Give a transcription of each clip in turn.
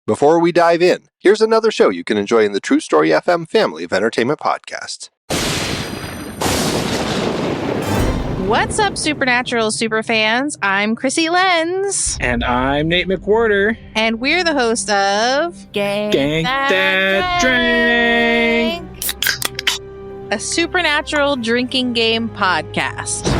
Before we dive in, here's another show you can enjoy in the True Story FM family of entertainment podcasts. What's up, Supernatural superfans? I'm Chrissy Lenz. And I'm Nate McWhorter. And we're the host of Gang That Drink, a supernatural drinking game podcast.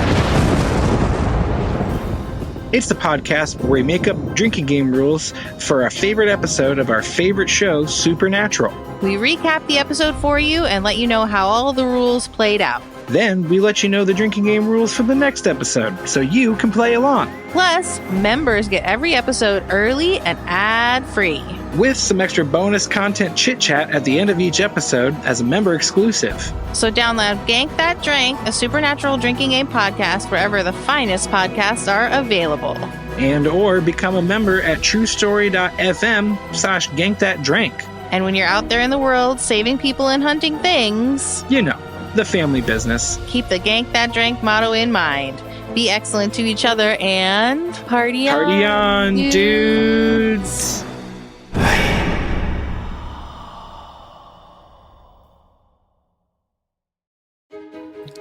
It's the podcast where we make up drinking game rules for a favorite episode of our favorite show, Supernatural. We recap the episode for you and let you know how all the rules played out. Then we let you know the drinking game rules for the next episode, so you can play along. Plus, members get every episode early and ad-free. With some extra bonus content chit-chat at the end of each episode as a member exclusive. So download Gank That Drink, a supernatural drinking game podcast wherever the finest podcasts are available. And or become a member at truestory.fm/gankthatdrink. And when you're out there in the world saving people and hunting things, you know, the family business. Keep the Gank That Drink motto in mind. Be excellent to each other and party on, dudes.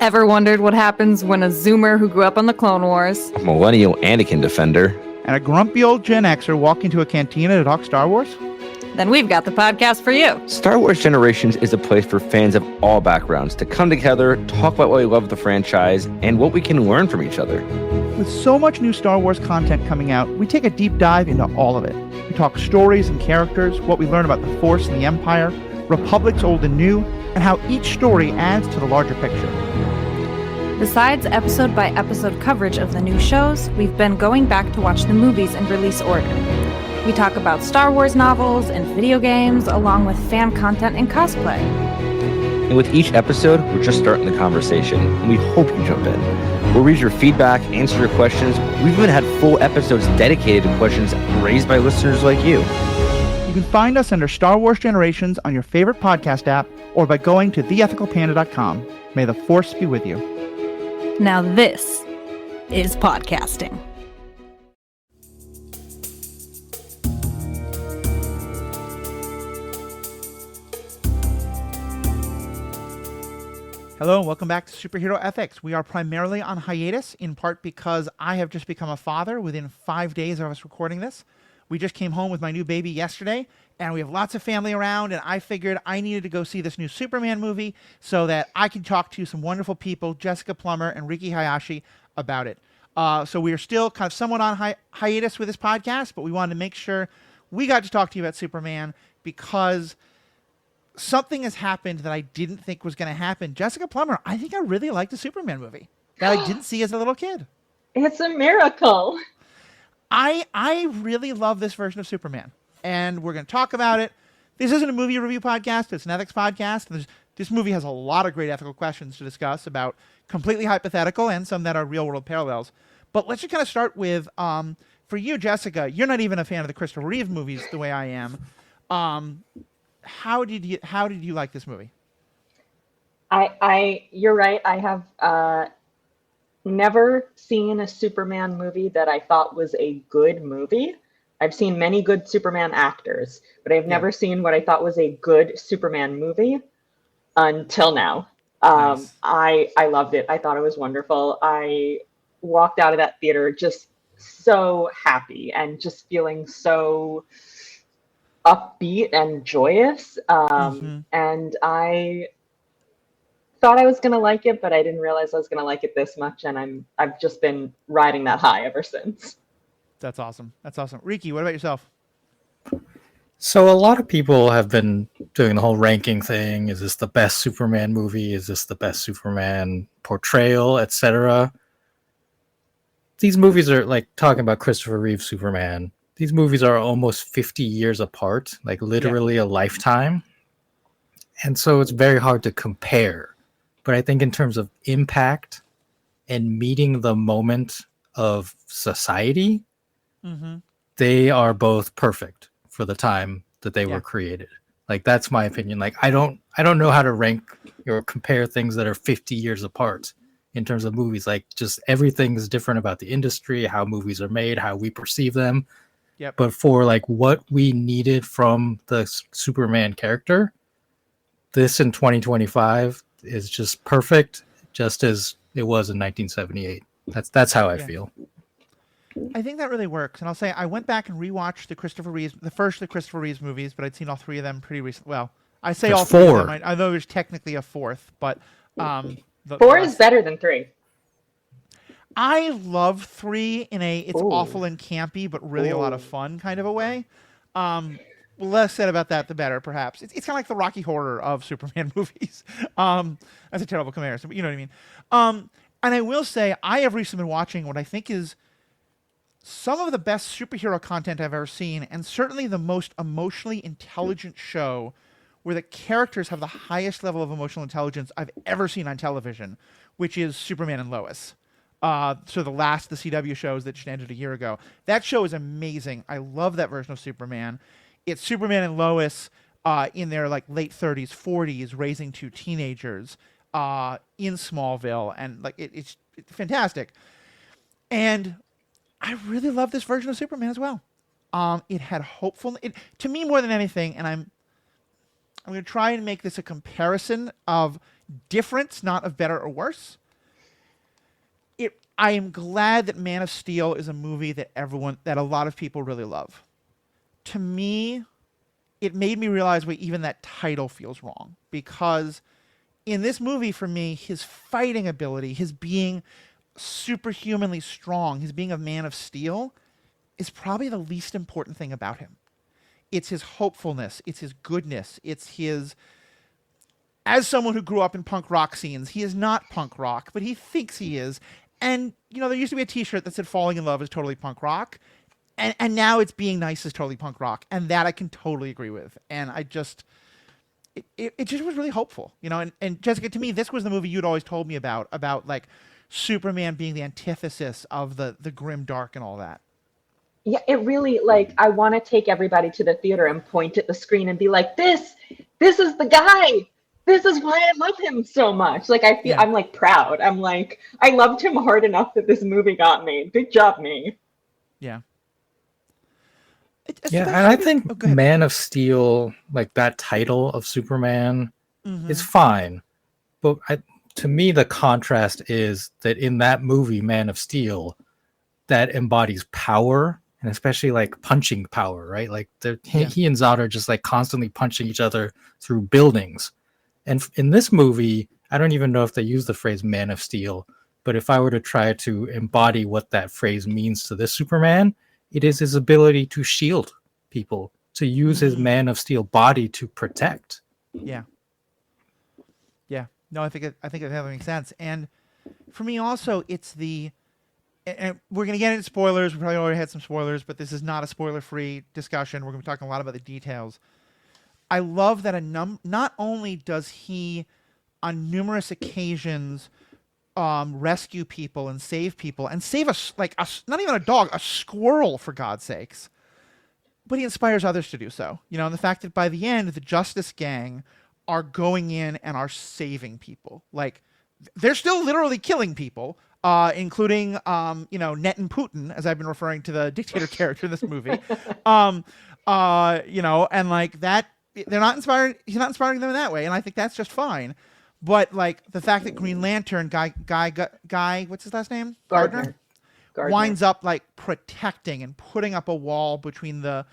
Ever wondered what happens when a Zoomer who grew up on the Clone Wars, a millennial Anakin defender, and a grumpy old Gen Xer walk into a cantina to talk Star Wars? Then we've got the podcast for you. Star Wars Generations is a place for fans of all backgrounds to come together, talk about why we love the franchise, and what we can learn from each other. With so much new Star Wars content coming out, we take a deep dive into all of it. We talk stories and characters, what we learn about the Force and the Empire, Republics old and new, and how each story adds to the larger picture. Besides episode-by-episode coverage of the new shows, we've been going back to watch the movies in release order. We talk about Star Wars novels and video games, along with fan content and cosplay. And with each episode, we're just starting the conversation, and we hope you jump in. We'll read your feedback, answer your questions. We've even had full episodes dedicated to questions raised by listeners like you. You can find us under Star Wars Generations on your favorite podcast app, or by going to theethicalpanda.com. May the Force be with you. Now this is podcasting. Hello and welcome back to Superhero Ethics. We are primarily on hiatus, in part because I have just become a father within 5 days of us recording this. We just came home with my new baby yesterday, and we have lots of family around, and I figured I needed to go see this new Superman movie so that I could talk to some wonderful people, Jessica Plummer and Riki Hayashi, about it. So we are still kind of somewhat on hiatus with this podcast, but we wanted to make sure we got to talk to you about Superman because something has happened that I didn't think was going to happen. Jessica Plummer, I think I really liked the Superman movie that I didn't see as a little kid. It's a miracle. I really love this version of Superman, and we're going to talk about it. This isn't a movie review podcast. It's an ethics podcast. This movie has a lot of great ethical questions to discuss about completely hypothetical and some that are real-world parallels. But let's just kind of start with, for you, Jessica, you're not even a fan of the Christopher Reeve movies the way I am. How did you like this movie? You're right. I have never seen a Superman movie that I thought was a good movie. I've seen many good Superman actors, but I've never seen what I thought was a good Superman movie until now. Nice. I loved it. I thought it was wonderful. I walked out of that theater just so happy and just feeling so upbeat and joyous. And I thought I was going to like it, but I didn't realize I was going to like it this much. And I've just been riding that high ever since. That's awesome. That's awesome. Riki, what about yourself? So a lot of people have been doing the whole ranking thing. Is this the best Superman movie? Is this the best Superman portrayal, etc.? These movies are like talking about Christopher Reeve Superman. These movies are almost 50 years apart, like literally a lifetime. And so it's very hard to compare. But I think in terms of impact and meeting the moment of society, they are both perfect for the time that they were created. Like, that's my opinion. Like, I don't know how to rank or compare things that are 50 years apart in terms of movies. Like, just everything's different about the industry, how movies are made, how we perceive them. Yep. But for like what we needed from the Superman character, this in 2025 is just perfect, just as it was in 1978. That's how I feel. I think that really works. And I'll say I went back and rewatched the first of the Christopher Reeves movies, but I'd seen all three of them pretty recently. Well, I say There's all three four. of them. I know there's technically a fourth, but Four is better than three. I love three in it's Ooh. awful and campy, but really a lot of fun kind of a way. Less said about that, the better, perhaps. It's kind of like the Rocky Horror of Superman movies. That's a terrible comparison, but you know what I mean. And I will say, I have recently been watching what I think is some of the best superhero content I've ever seen, and certainly the most emotionally intelligent show where the characters have the highest level of emotional intelligence I've ever seen on television, which is Superman and Lois. So the last of the CW shows that just ended a year ago. That show is amazing. I love that version of Superman. It's Superman and Lois in their like late 30s, 40s, raising two teenagers in Smallville, and like it's fantastic. And I really love this version of Superman as well. It had hopeful. To me, more than anything, and I'm going to try and make this a comparison of difference, not of better or worse. I am glad that Man of Steel is a movie that a lot of people really love. To me, it made me realize why even that title feels wrong, because in this movie, for me, his fighting ability, his being superhumanly strong, his being a Man of Steel, is probably the least important thing about him. It's his hopefulness, it's his goodness, it's his... As someone who grew up in punk rock scenes, he is not punk rock, but he thinks he is. And, you know, there used to be a t-shirt that said falling in love is totally punk rock. And now it's being nice is totally punk rock. And that I can totally agree with. And I just... It just was really hopeful, you know. And Jessica, to me, this was the movie you'd always told me about like Superman being the antithesis of the grim dark and all that. Yeah, it really, like, I want to take everybody to the theater and point at the screen and be like, this is the guy. This is why I love him so much. Like, I feel, I'm like proud. I'm like, I loved him hard enough that this movie got made. Good job, me. Yeah. And I think Man of Steel, like that title of Superman, is fine. But to me, the contrast is that in that movie, Man of Steel, that embodies power, and especially like punching power, right? Like he and Zod are just like constantly punching each other through buildings. And in this movie, I don't even know if they use the phrase Man of Steel, but if I were to try to embody what that phrase means to this Superman, it is his ability to shield people, to use his Man of Steel body to protect. Yeah. Yeah. No, I think that makes sense. And for me also, it's and we're going to get into spoilers. We probably already had some spoilers, but this is not a spoiler-free discussion. We're going to be talking a lot about the details. I love that not only does he, on numerous occasions, rescue people and save not even a dog, a squirrel, for God's sakes, but he inspires others to do so. You know, and the fact that by the end, the Justice Gang are going in and are saving people. Like, they're still literally killing people, including, Net and Putin, as I've been referring to the dictator character in this movie. And like that, he's not inspiring them in that way. And I think that's just fine. But like the fact that Green Lantern guy, what's his last name? Gardner. Winds up like protecting and putting up a wall between the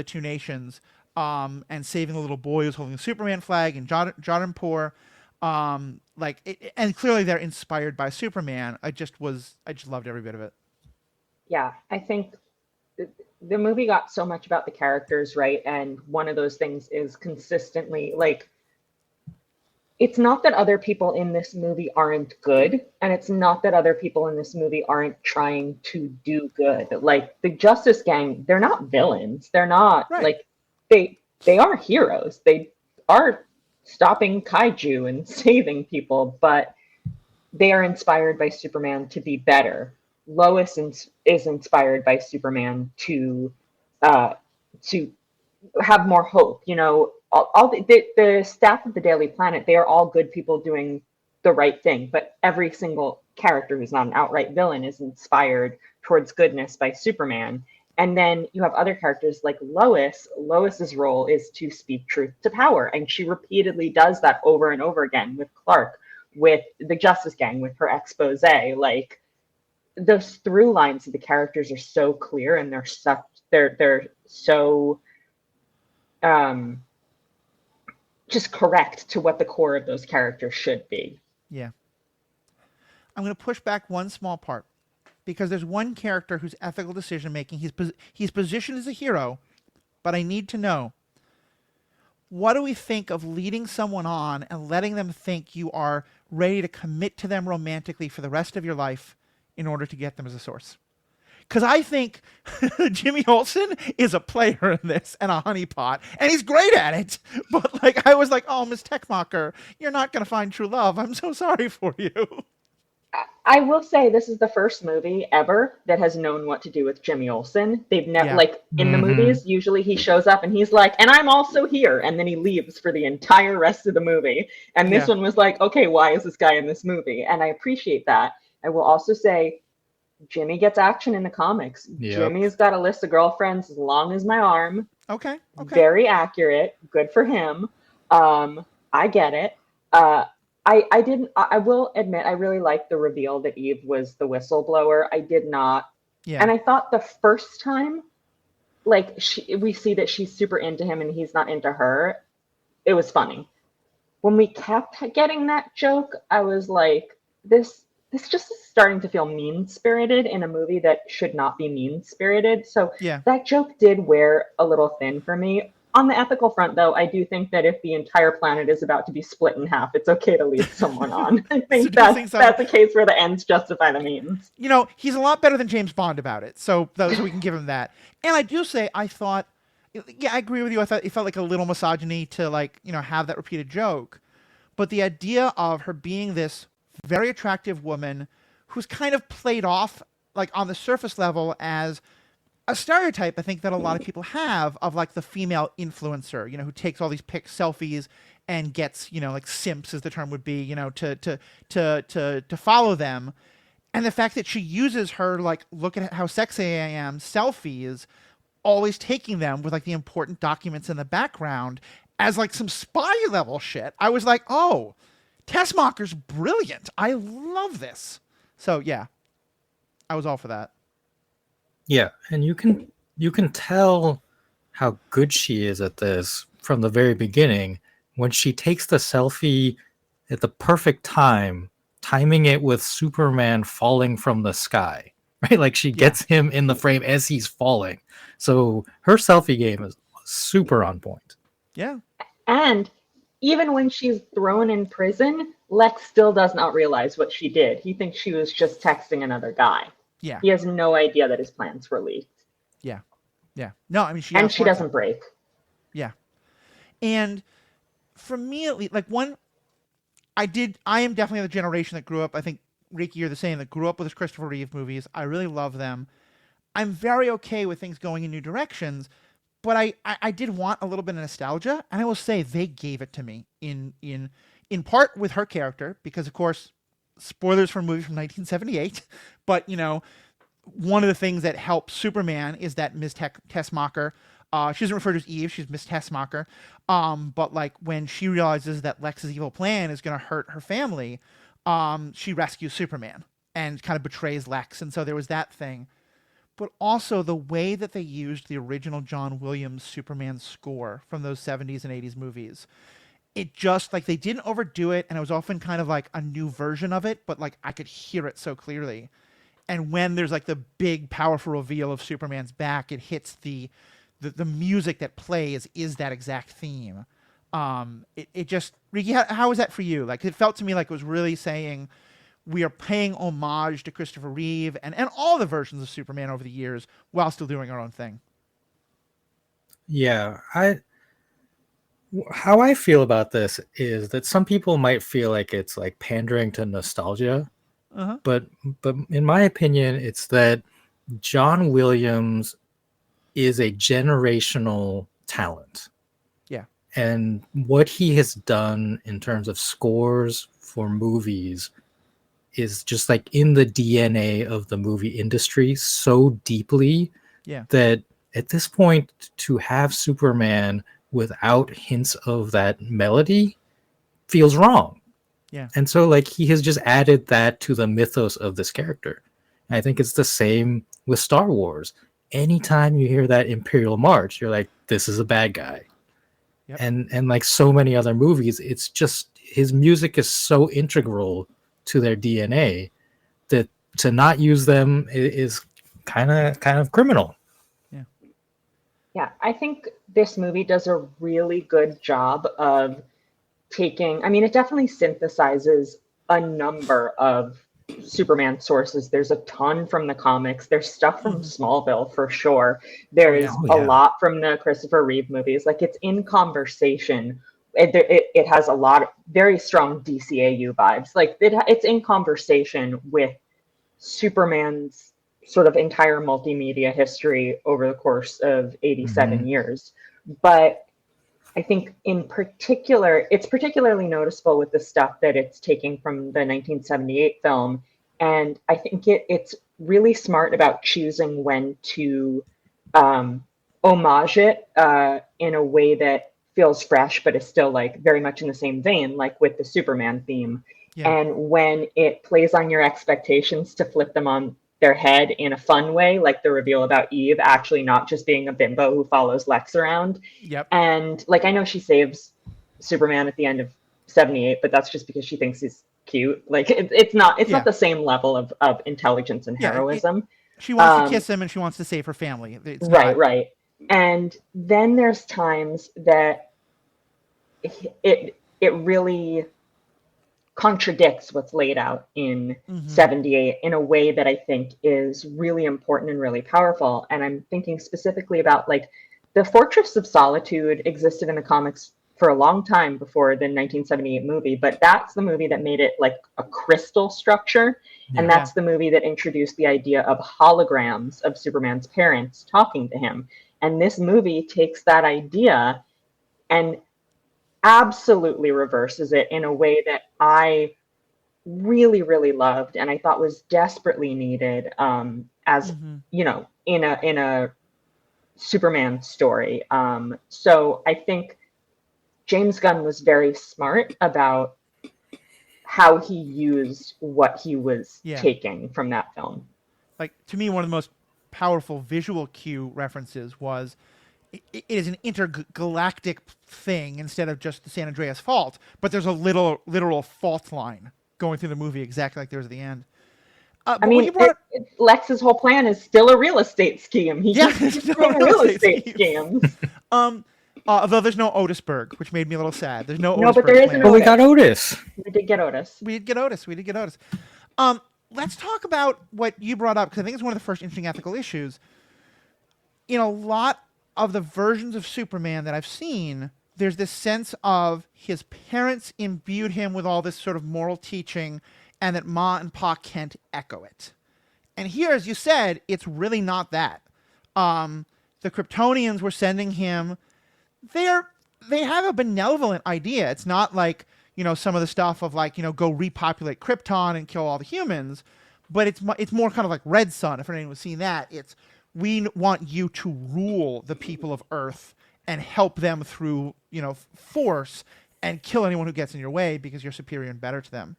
two nations, and saving the little boy who's holding the Superman flag and Jodhpur. And clearly they're inspired by Superman. I just loved every bit of it. Yeah, I think the movie got so much about the characters, right? And one of those things is consistently, like, it's not that other people in this movie aren't good, and it's not that other people in this movie aren't trying to do good. Like, the Justice Gang, they're not villains. They're not, like, they are heroes. They are stopping kaiju and saving people, but they are inspired by Superman to be better. Lois is inspired by Superman to have more hope. You know, all the staff of the Daily Planet, they are all good people doing the right thing, but every single character who's not an outright villain is inspired towards goodness by Superman. And then you have other characters like Lois. Lois's role is to speak truth to power. And she repeatedly does that over and over again with Clark, with the Justice Gang, with her expose. Like, those through lines of the characters are so clear, and they're so just correct to what the core of those characters should be. Yeah. I'm going to push back one small part, because there's one character whose ethical decision making, he's positioned as a hero, but I need to know, what do we think of leading someone on and letting them think you are ready to commit to them romantically for the rest of your life in order to get them as a source? Because I think Jimmy Olsen is a player in this and a honeypot, and he's great at it. But like, I was like, oh, Miss Techmocker, you're not going to find true love. I'm so sorry for you. I will say this is the first movie ever that has known what to do with Jimmy Olsen. They've never, like, in the movies, usually he shows up and he's like, and I'm also here. And then he leaves for the entire rest of the movie. And this one was like, okay, why is this guy in this movie? And I appreciate that. I will also say, Jimmy gets action in the comics. Yep. Jimmy's got a list of girlfriends as long as my arm. Okay. Very accurate. Good for him. I get it. I will admit, I really liked the reveal that Eve was the whistleblower. I did not. Yeah. And I thought the first time, like, we see that she's super into him and he's not into her, it was funny. When we kept getting that joke, I was like, this just is starting to feel mean-spirited in a movie that should not be mean-spirited. So that joke did wear a little thin for me. On the ethical front, though, I do think that if the entire planet is about to be split in half, it's okay to leave someone on. I think that's a case where the ends justify the means. You know, he's a lot better than James Bond about it, so we can give him that. And I do say, I thought, I agree with you. I thought it felt like a little misogyny to, like, you know, have that repeated joke. But the idea of her being this very attractive woman who's kind of played off, like, on the surface level as a stereotype, I think, that a lot of people have of, like, the female influencer, you know, who takes all these selfies and gets, you know, like, simps, as the term would be, you know, to follow them. And the fact that she uses her, like, look at how sexy I am selfies, always taking them with, like, the important documents in the background as, like, some spy level shit. I was like, oh, Tessmacher's brilliant. I love this. So yeah, I was all for that. Yeah, and you can tell how good she is at this from the very beginning when she takes the selfie at the perfect time, timing it with Superman falling from the sky, right? Like, she gets him in the frame as he's falling. So her selfie game is super on point. Yeah. And even when she's thrown in prison, Lex still does not realize what she did. He thinks she was just texting another guy. Yeah. He has no idea that his plans were leaked. Yeah. Yeah. No, I mean, she doesn't break. Yeah. And for me, at least, like, I am definitely the generation that grew up, I think, Riki, you're the same, that grew up with the Christopher Reeve movies. I really love them. I'm very okay with things going in new directions, but I did want a little bit of nostalgia, and I will say they gave it to me in part with her character, because, of course, spoilers for a movie from 1978, but, you know, one of the things that helps Superman is that Ms. Tessmacher, she doesn't refer to as Eve, she's Miss Tessmacher, but, like, when she realizes that Lex's evil plan is going to hurt her family, she rescues Superman and kind of betrays Lex, and so there was that thing. But also the way that they used the original John Williams Superman score from those 70s and 80s movies. It just, like, they didn't overdo it, and it was often kind of like a new version of it, but, like, I could hear it so clearly. And when there's, like, the big, powerful reveal of Superman's back, it hits the music that plays is that exact theme. It just, Riki, how was that for you? Like, it felt to me like it was really saying, we are paying homage to Christopher Reeve and all the versions of Superman over the years while still doing our own thing. Yeah, how I feel about this is that some people might feel like it's like pandering to nostalgia, but in my opinion, it's that John Williams is a generational talent. Yeah. And what he has done in terms of scores for movies is just, like, in the DNA of the movie industry so deeply Yeah. that at this point, to have Superman without hints of that melody feels wrong. Yeah. And so like he has just added that to the mythos of this character. And I think it's the same with Star Wars. Anytime you hear that Imperial March, you're like, this is a bad guy. Yep. And like so many other movies, it's just his music is so integral to their DNA that to not use them is kind of criminal. Yeah, I think this movie does a really good job of taking, I mean, it definitely synthesizes a number of Superman sources. There's a ton from the comics. There's stuff from Smallville for sure. There's a lot from the Christopher Reeve movies. Like, it's in conversation. It has a lot of very strong DCAU vibes. Like, it's in conversation with Superman's sort of entire multimedia history over the course of 87 years. But I think in particular, it's particularly noticeable with the stuff that it's taking from the 1978 film. And I think it's really smart about choosing when to homage it in a way that feels fresh, but is still like very much in the same vein, like with the Superman theme. Yeah. And when it plays on your expectations to flip them on their head in a fun way, like the reveal about Eve actually not just being a bimbo who follows Lex around. Yep. And like, I know she saves Superman at the end of 78, but that's just because she thinks he's cute. Like, it's not the same level of intelligence and heroism. She wants to kiss him and she wants to save her family. It's right. And then there's times that it really contradicts what's laid out in 78 in a way that I think is really important and really powerful. And I'm thinking specifically about, like, the Fortress of Solitude existed in the comics for a long time before the 1978 movie, but that's the movie that made it like a crystal structure. And that's the movie that introduced the idea of holograms of Superman's parents talking to him. And this movie takes that idea and absolutely reverses it in a way that I really, really loved and I thought was desperately needed as you know, in a Superman story. So I think James Gunn was very smart about how he used what he was taking from that film. Like, to me, one of the most powerful visual cue references was it is an intergalactic thing instead of just the San Andreas Fault, but there's a literal fault line going through the movie exactly like there is at the end. I mean, Lex's whole plan is still a real estate scheme. He's still a real estate scheme. Although there's no Otisburg, which made me a little sad. There's no Otisburg. No, but there is an But we got Otis. We did get Otis. We did get Otis. Let's talk about what you brought up, because I think it's one of the first interesting ethical issues. In a lot of the versions of Superman that I've seen, there's this sense of his parents imbued him with all this sort of moral teaching, and that Ma and Pa Kent echo it. And here, as you said, it's really not that. The Kryptonians were sending him. They have a benevolent idea. It's not like, you know, some of the stuff of like, you know, go repopulate Krypton and kill all the humans, but it's more kind of like Red Sun. If anyone was seeing that, it's we want you to rule the people of Earth and help them through, you know, force and kill anyone who gets in your way because you're superior and better to them.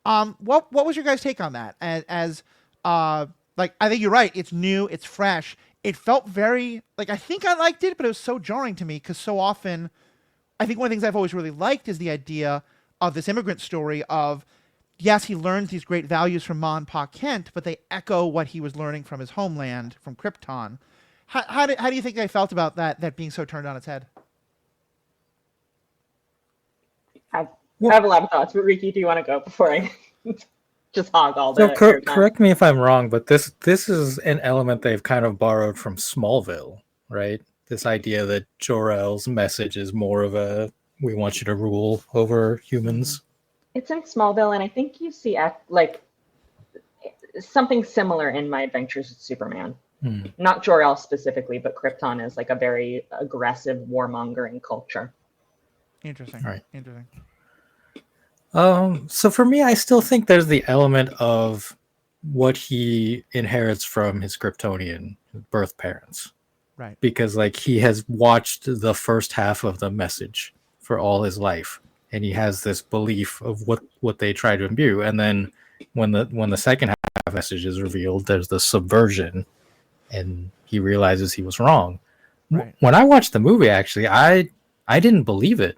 What was your guys' take on that? As like, I think you're right. It's new. It's fresh. It felt very, like, I think I liked it, but it was so jarring to me because so often, I think one of the things I've always really liked is the idea of this immigrant story of, yes, he learns these great values from Ma and Pa Kent, but they echo what he was learning from his homeland, from Krypton. How do you think I felt about that being so turned on its head? I have a lot of thoughts, but Riki, do you want to go before I just hog all the... So correct me if I'm wrong, but this is an element they've kind of borrowed from Smallville, right? This idea that Jor-El's message is more of a, we want you to rule over humans. It's in Smallville, and I think you see like something similar in My Adventures with Superman. Not Jor-El specifically, but Krypton is like a very aggressive warmongering culture. Interesting. Right. Interesting. So for me, I still think there's the element of what he inherits from his Kryptonian birth parents. Right. Because like he has watched the first half of the message for all his life, and he has this belief of what they try to imbue. And then when the second half message is revealed, there's the subversion, and he realizes he was wrong. Right. When I watched the movie, actually, I didn't believe it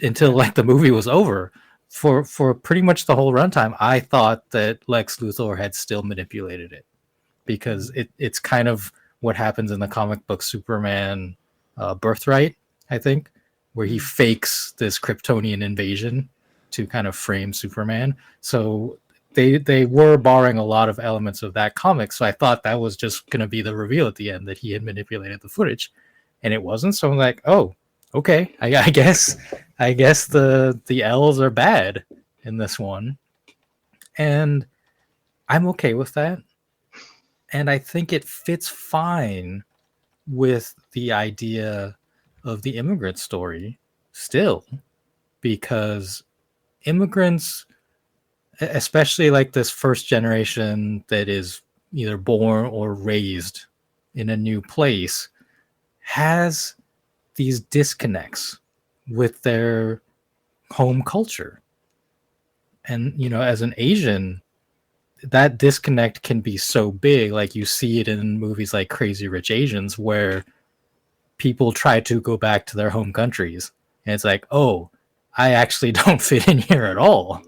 until like the movie was over. For pretty much the whole runtime, I thought that Lex Luthor had still manipulated it, because it's kind of what happens in the comic book Superman Birthright, I think, where he fakes this Kryptonian invasion to kind of frame Superman. So they were borrowing a lot of elements of that comic. So I thought that was just going to be the reveal at the end, that he had manipulated the footage, and it wasn't. So I'm like, oh, okay, I guess the L's are bad in this one, and I'm okay with that. And I think it fits fine with the idea of the immigrant story still, because immigrants, especially like this first generation that is either born or raised in a new place, has these disconnects with their home culture. And, you know, as an Asian, that disconnect can be so big. Like you see it in movies like Crazy Rich Asians, where people try to go back to their home countries, and it's like, oh, I actually don't fit in here at all.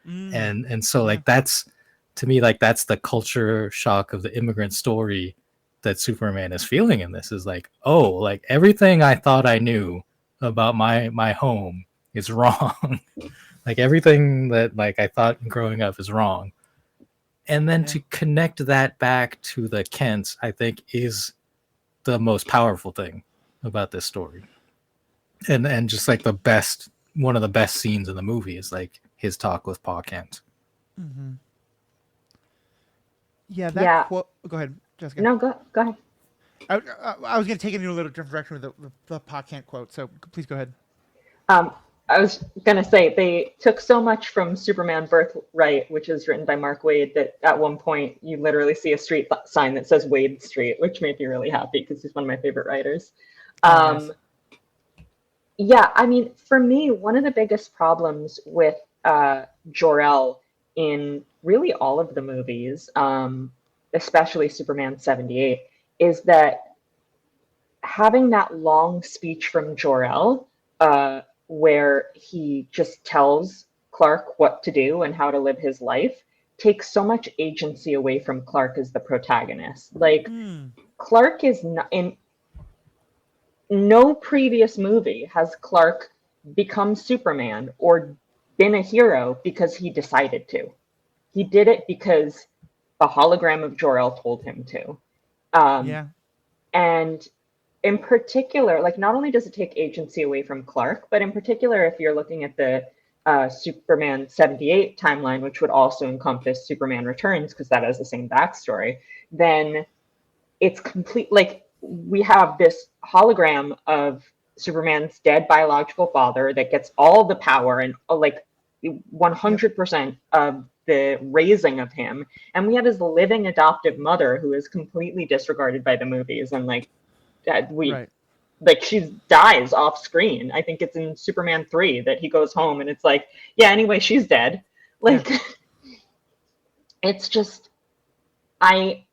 And so like that's, to me, like that's the culture shock of the immigrant story that Superman is feeling in this, is like, oh, like everything I thought I knew about my home is wrong. Like everything that like I thought growing up is wrong. And then to connect that back to the Kents, I think, is the most powerful thing about this story. And just like one of the best scenes in the movie is like his talk with Pa Kent. Mm-hmm. Yeah. Quote. Go ahead, Jessica. No, go ahead. I was going to take it in a little different direction with the Pa Kent quote. So please go ahead. I was going to say, they took so much from Superman Birthright, which is written by Mark Waid, that at one point you literally see a street sign that says Wade Street, which made me really happy because he's one of my favorite writers. Nice. Yeah, I mean, for me, one of the biggest problems with Jor-El in really all of the movies, especially Superman 78, is that having that long speech from Jor-El, where he just tells Clark what to do and how to live his life, takes so much agency away from Clark as the protagonist. Like, Clark is not, in no previous movie has Clark become Superman or been a hero because he decided to. He did it because the hologram of Jor-El told him to. And in particular, like, not only does it take agency away from Clark, but in particular, if you're looking at the Superman 78 timeline, which would also encompass Superman Returns, because that has the same backstory, then it's complete. Like, we have this hologram of Superman's dead biological father that gets all the power and like 100% of the raising of him. And we have his living adoptive mother who is completely disregarded by the movies, and like, like she dies off screen. I think it's in Superman 3 that he goes home and it's like, yeah, anyway, she's dead. Like, it's just, I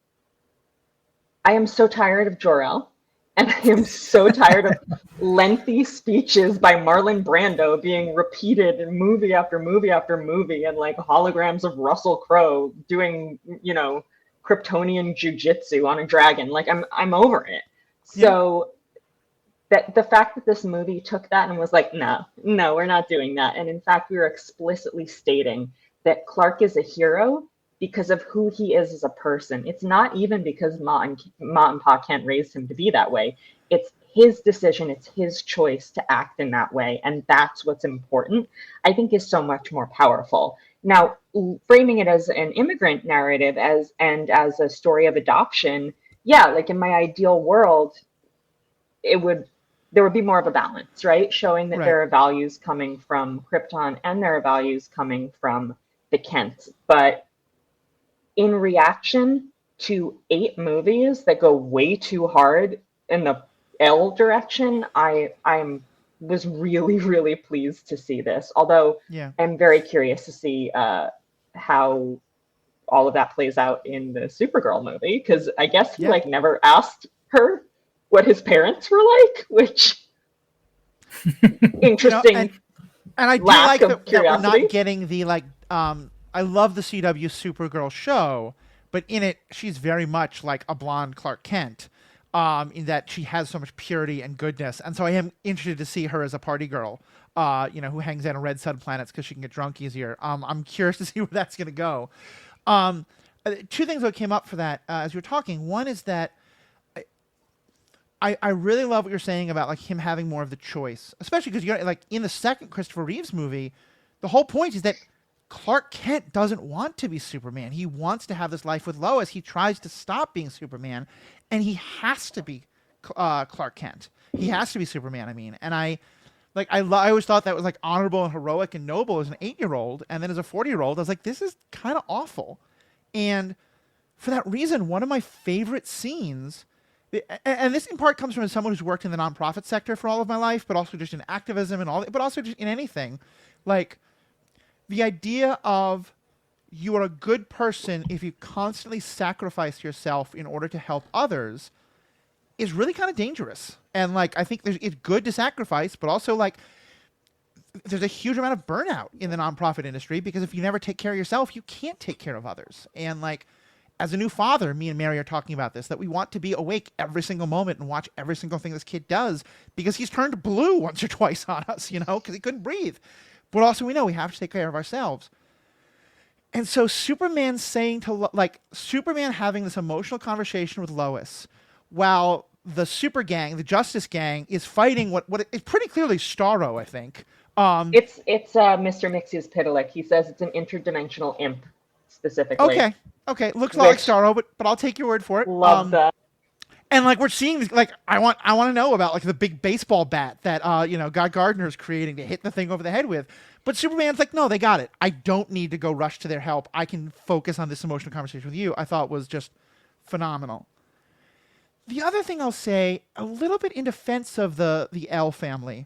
am so tired of Jor-El, and I am so tired of lengthy speeches by Marlon Brando being repeated in movie after movie after movie, and like holograms of Russell Crowe doing, you know, Kryptonian jujitsu on a dragon. Like, I'm over it. So that the fact that this movie took that and was like, no, we're not doing that. And in fact, we were explicitly stating that Clark is a hero because of who he is as a person. It's not even because Ma and Pa Kent raised him to be that way. It's his decision. It's his choice to act in that way. And that's what's important, I think, is so much more powerful. Now, framing it as an immigrant narrative and as a story of adoption, yeah, like in my ideal world, there would be more of a balance, right? Showing that there are values coming from Krypton and there are values coming from the Kents. But in reaction to 8 movies that go way too hard in the L direction, I'm was really, really pleased to see this. Although I'm very curious to see how all of that plays out in the Supergirl movie, because I guess he like never asked her what his parents were like, which interesting. And I do like that we're not getting the like. I love the CW Supergirl show, but in it she's very much like a blonde Clark Kent, in that she has so much purity and goodness. And so I am interested to see her as a party girl, who hangs out on red sun planets because she can get drunk easier. I'm curious to see where that's going to go. 2 things that came up for that as you were talking. One is that I really love what you're saying about like him having more of the choice, especially because you're like in the second Christopher Reeves movie, the whole point is that Clark Kent doesn't want to be Superman. He wants to have this life with Lois. He tries to stop being Superman, and he has to be Clark Kent. He has to be Superman. I mean, and I always thought that was like honorable and heroic and noble as an 8-year-old, and then as a 40-year-old, I was like, this is kind of awful. And for that reason, one of my favorite scenes, and this in part comes from someone who's worked in the nonprofit sector for all of my life, but also just in activism and all, but also just in anything, like the idea of you are a good person if you constantly sacrifice yourself in order to help others is really kind of dangerous. And like, I think it's good to sacrifice, but also like there's a huge amount of burnout in the nonprofit industry, because if you never take care of yourself, you can't take care of others. And like, as a new father, me and Mary are talking about this, that we want to be awake every single moment and watch every single thing this kid does, because he's turned blue once or twice on us, because he couldn't breathe. But also we know we have to take care of ourselves. And so Superman Superman having this emotional conversation with Lois while the super gang, the Justice Gang, is fighting what it's pretty clearly Starro, I think. It's Mr. Mxyzptlk. He says it's an interdimensional imp, specifically. Okay. Looks a lot like Starro, but I'll take your word for it. Love that. And like we're seeing, like I want to know about like the big baseball bat that Guy Gardner's creating to hit the thing over the head with. But Superman's like, no, they got it. I don't need to go rush to their help. I can focus on this emotional conversation with you. I thought was just phenomenal. The other thing I'll say, a little bit in defense of the L family,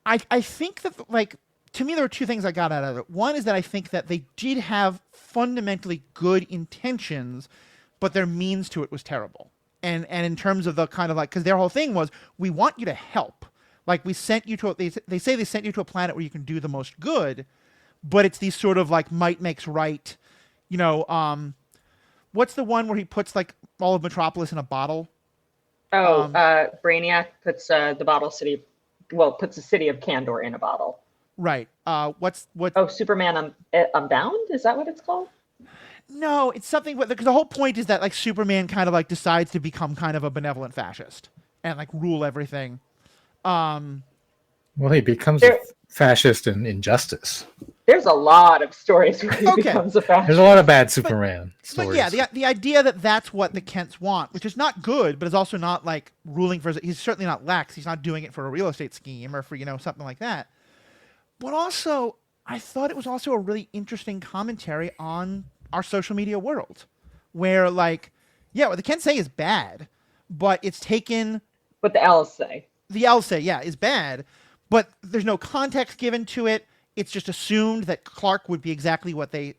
I think that like to me there were 2 things I got out of it. One is that I think that they did have fundamentally good intentions, but their means to it was terrible. And in terms of the kind of like, because their whole thing was, we want you to help. Like we sent you to, they say they sent you to a planet where you can do the most good, but it's these sort of like might makes right, what's the one where he puts like all of Metropolis in a bottle? Brainiac puts puts the city of Kandor in a bottle. Right. What? Oh, Superman Unbound? Is that what it's called? No, it's something, because the whole point is that like Superman kind of like decides to become kind of a benevolent fascist and like rule everything. Well, he becomes a fascist in Injustice. There's a lot of stories where he becomes a fascist. There's a lot of bad Superman stories. But yeah, the idea that that's what the Kents want, which is not good, but is also not like ruling for. He's certainly not Lex. He's not doing it for a real estate scheme or for something like that. But also, I thought it was also a really interesting commentary on our social media world, where like, what the Kents say is bad, but it's taken. What the L's say. The L's say, is bad, but there's no context given to it. It's just assumed that Clark would be exactly what they,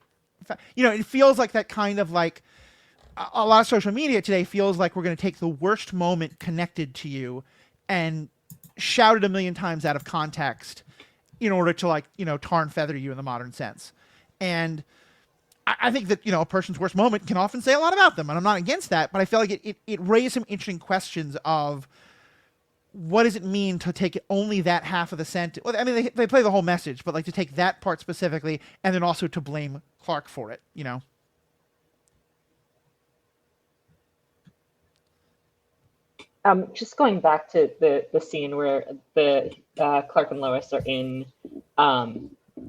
it feels like that kind of like, a lot of social media today feels like we're going to take the worst moment connected to you and shout it a million times out of context in order to like, tar and feather you in the modern sense. And I think that, a person's worst moment can often say a lot about them, and I'm not against that, but I feel like it raised some interesting questions of what does it mean to take only that half of the sentence? Well, I mean, they play the whole message, but like to take that part specifically and then also to blame Clark for it, Just going back to the scene where the Clark and Lois are in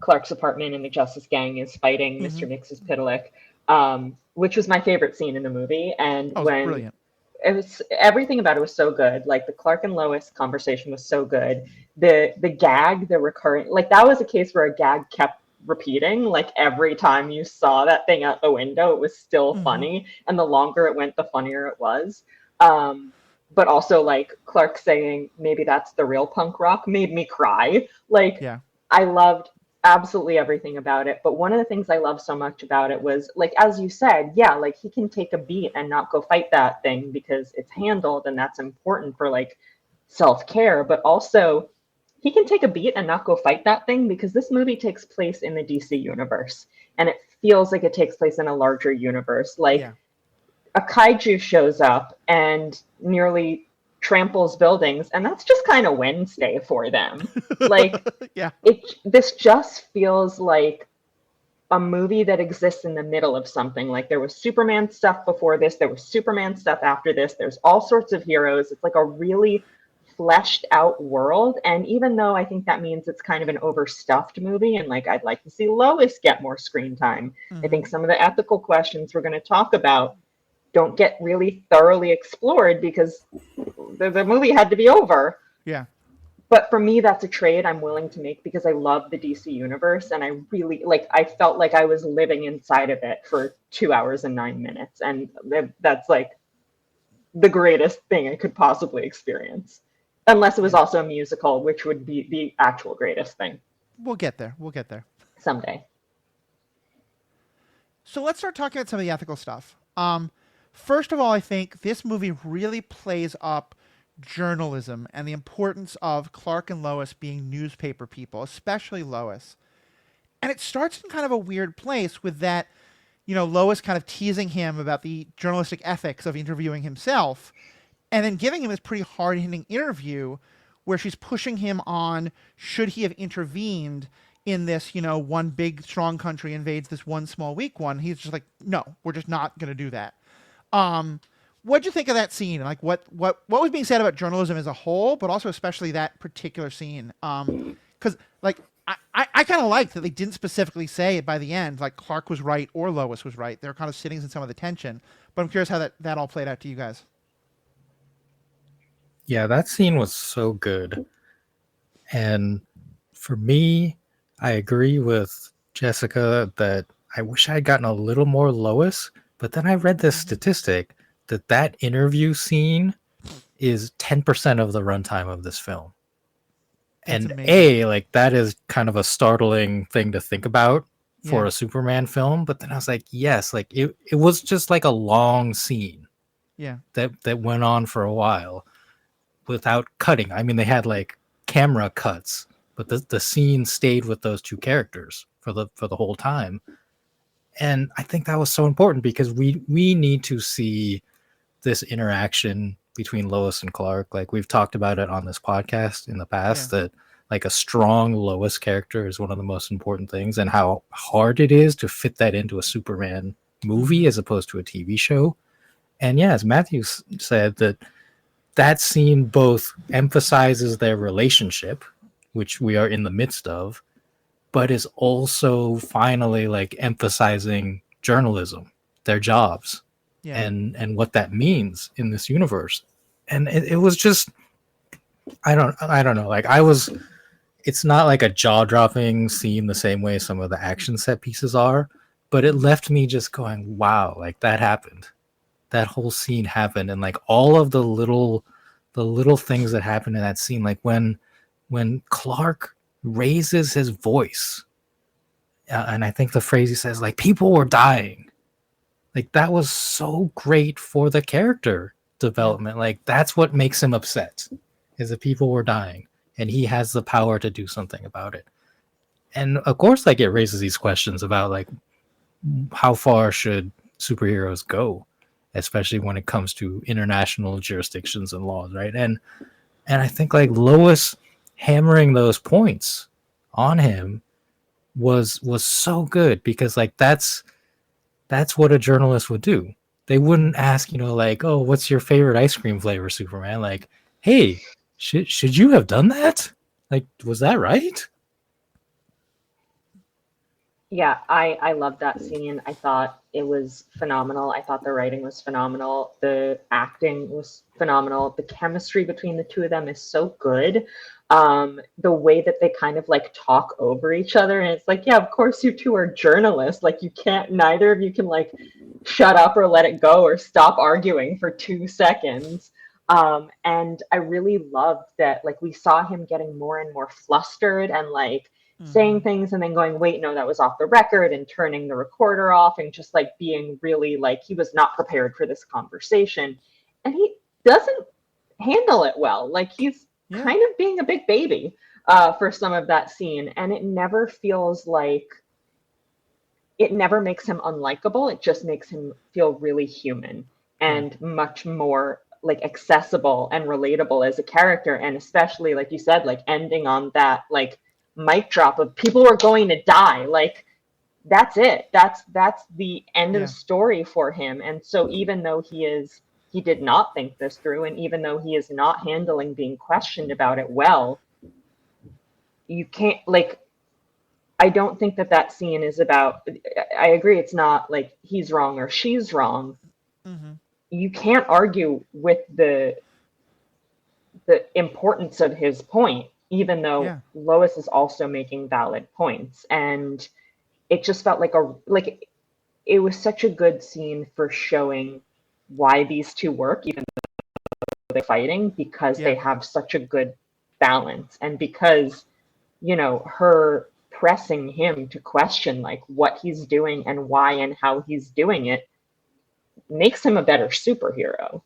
Clark's apartment and the Justice Gang is fighting Mr. Mxyzptlk, which was my favorite scene in the movie. And brilliant. It was, everything about it was so good. Like the Clark and Lois conversation was so good. The gag, the recurrent, like that was a case where a gag kept repeating. Like every time you saw that thing out the window, it was still funny. And the longer it went, the funnier it was. But also like Clark saying, maybe that's the real punk rock, made me cry. Like, Yeah. I loved absolutely everything about it. But one of the things I love so much about it was, like, as you said, yeah, like he can take a beat and not go fight that thing because it's handled, and that's important for like self-care. But also, he can take a beat and not go fight that thing because this movie takes place in the DC universe, and it feels like it takes place in a larger universe. Like, Yeah. a kaiju shows up and nearly tramples buildings, and that's just kind of Wednesday for them. Like, Yeah. this just feels like a movie that exists in the middle of something. Like, there was Superman stuff before this, there was Superman stuff after this, there's all sorts of heroes. It's like a really fleshed out world. And even though I think that means it's kind of an overstuffed movie, and like I'd like to see Lois get more screen time, I think some of the ethical questions we're going to talk about don't get really thoroughly explored because the movie had to be over. Yeah. But for me, that's a trade I'm willing to make because I love the DC universe, and I really, like, I felt like I was living inside of it for 2 hours and 9 minutes, and that's like the greatest thing I could possibly experience, unless it was also a musical, which would be the actual greatest thing. We'll get there. We'll get there someday. So let's start talking about some of the ethical stuff. First of all, I think this movie really plays up journalism and the importance of Clark and Lois being newspaper people, especially Lois. And it starts in kind of a weird place with that, Lois kind of teasing him about the journalistic ethics of interviewing himself, and then giving him this pretty hard-hitting interview where she's pushing him on, should he have intervened in this, one big strong country invades this one small weak one. He's just like, no, we're just not going to do that. What'd you think of that scene? Like, what was being said about journalism as a whole, but also especially that particular scene? Because like I kind of liked that they didn't specifically say it by the end, like Clark was right or Lois was right. They're kind of sitting in some of the tension. But I'm curious how that all played out to you guys. Yeah, that scene was so good. And for me, I agree with Jessica that I wish I had gotten a little more Lois, but then I read this statistic that interview scene is 10% of the runtime of this film. That's and amazing. like that is kind of a startling thing to think about for Yeah. a Superman film, but then I was like, yes, like it was just like a long scene Yeah. that went on for a while without cutting. I mean, they had like camera cuts, but the scene stayed with those two characters for the whole time. And I think that was so important because we need to see this interaction between Lois and Clark. Like we've talked about it on this podcast in the past, that like a strong Lois character is one of the most important things, and how hard it is to fit that into a Superman movie as opposed to a TV show. And yeah, as Matthew said, that scene both emphasizes their relationship, which we are in the midst of, but is also finally like emphasizing journalism, their jobs, and what that means in this universe. And it was just, I don't know. Like it's not like a jaw-dropping scene the same way some of the action set pieces are, but it left me just going, wow, like that happened. That whole scene happened, and like all of the little things that happened in that scene, like when Clark raises his voice, and I think the phrase he says, like, people were dying, like that was so great for the character development. Like that's what makes him upset, is that people were dying and he has the power to do something about it. And of course, like it raises these questions about like how far should superheroes go, especially when it comes to international jurisdictions and laws, right? And I think like Lois hammering those points on him was so good, because like that's what a journalist would do. They wouldn't ask, like, oh, what's your favorite ice cream flavor, Superman? Like, hey, should you have done that? Like, was that right? Yeah, I loved that scene. I thought it was phenomenal. I thought the writing was phenomenal. The acting was phenomenal. The chemistry between the two of them is so good. The way that they kind of like talk over each other, and it's like, yeah, of course you two are journalists. Like you can't, neither of you can like shut up or let it go or stop arguing for 2 seconds. And I really loved that, like we saw him getting more and more flustered and like saying things and then going, wait, no, that was off the record, and turning the recorder off and just like being really like he was not prepared for this conversation. And he doesn't handle it well. Like he's kind of being a big baby for some of that scene. And it never feels like, it never makes him unlikable. It just makes him feel really human and much more like accessible and relatable as a character. And especially, like you said, like ending on that like mic drop of people are going to die. Like that's it. That's the end of the story for him. And so even though he did not think this through, and even though he is not handling being questioned about it well, you can't like, I don't think that scene is about, I agree, it's not like he's wrong or she's wrong. You can't argue with the importance of his point, even though Lois is also making valid points. And it just felt like it was such a good scene for showing why these two work, even though they're fighting, because they have such a good balance. And because, you know, her pressing him to question like what he's doing and why and how he's doing it makes him a better superhero.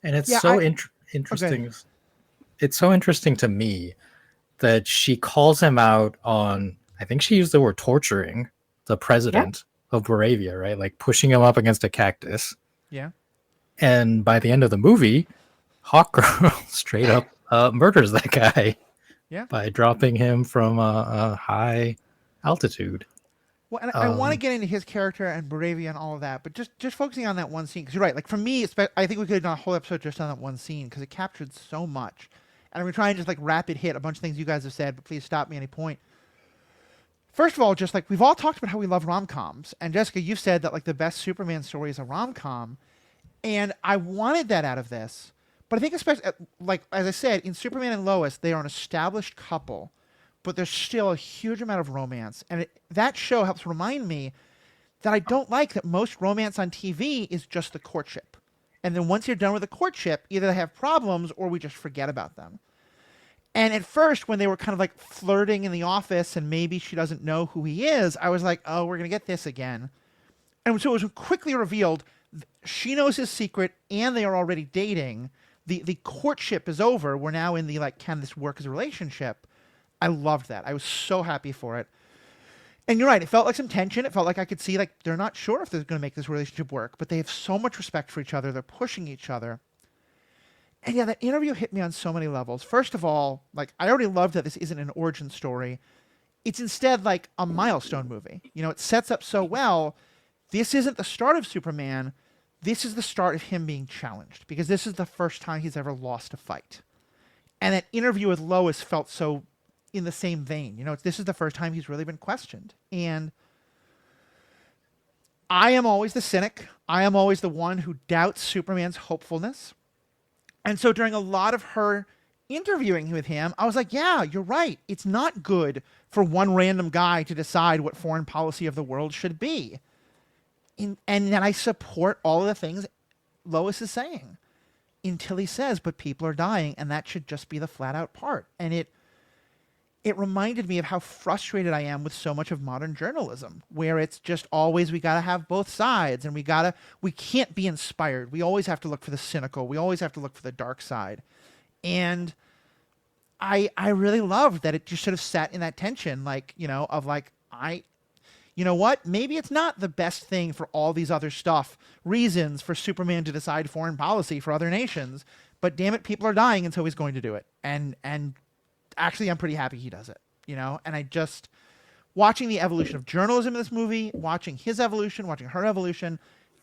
And it's so interesting. Okay. It's so interesting to me that she calls him out on, I think she used the word torturing the president of Moravia, right? Like pushing him up against a cactus. Yeah. And by the end of the movie, Hawkgirl straight up murders that guy. Yeah. By dropping him from a high altitude. Well, and I want to get into his character and Moravia and all of that, but just focusing on that one scene, because you're right. Like for me, I think we could have done a whole episode just on that one scene because it captured so much. And I'm going to try and just like rapid hit a bunch of things you guys have said, but please stop me at any point. First of all, just like we've all talked about how we love rom-coms, and Jessica, you've said that like the best Superman story is a rom-com, and I wanted that out of this. But I think especially, like, as I said, in Superman and Lois, they are an established couple, but there's still a huge amount of romance. And that show helps remind me that I don't like that most romance on TV is just the courtship. And then once you're done with the courtship, either they have problems or we just forget about them. And at first, when they were kind of like flirting in the office and maybe she doesn't know who he is, I was like, oh, we're going to get this again. And so it was quickly revealed she knows his secret and they are already dating. The courtship is over. We're now in the, like, can this work as a relationship? I loved that. I was so happy for it. And you're right. It felt like some tension. It felt like I could see, like, they're not sure if they're going to make this relationship work, but they have so much respect for each other. They're pushing each other. And yeah, that interview hit me on so many levels. First of all, like, I already loved that this isn't an origin story. It's instead like a milestone movie. You know, it sets up so well. This isn't the start of Superman. This is the start of him being challenged, because this is the first time he's ever lost a fight. And that interview with Lois felt so in the same vein. You know, this is the first time he's really been questioned. And I am always the cynic. I am always the one who doubts Superman's hopefulness. And so during a lot of her interviewing with him, I was like, yeah, you're right. It's not good for one random guy to decide what foreign policy of the world should be. And then I support all of the things Lois is saying until he says, but people are dying, and that should just be the flat out part. And it reminded me of how frustrated I am with so much of modern journalism, where it's just always, we got to have both sides, and we can't be inspired. We always have to look for the cynical. We always have to look for the dark side. And I really loved that it just sort of sat in that tension, like, you know, of like, you know what? Maybe it's not the best thing for all these other reasons for Superman to decide foreign policy for other nations, but damn it, people are dying, and so he's going to do it. And actually, I'm pretty happy he does it, you know? And I just, watching the evolution of journalism in this movie, watching his evolution, watching her evolution,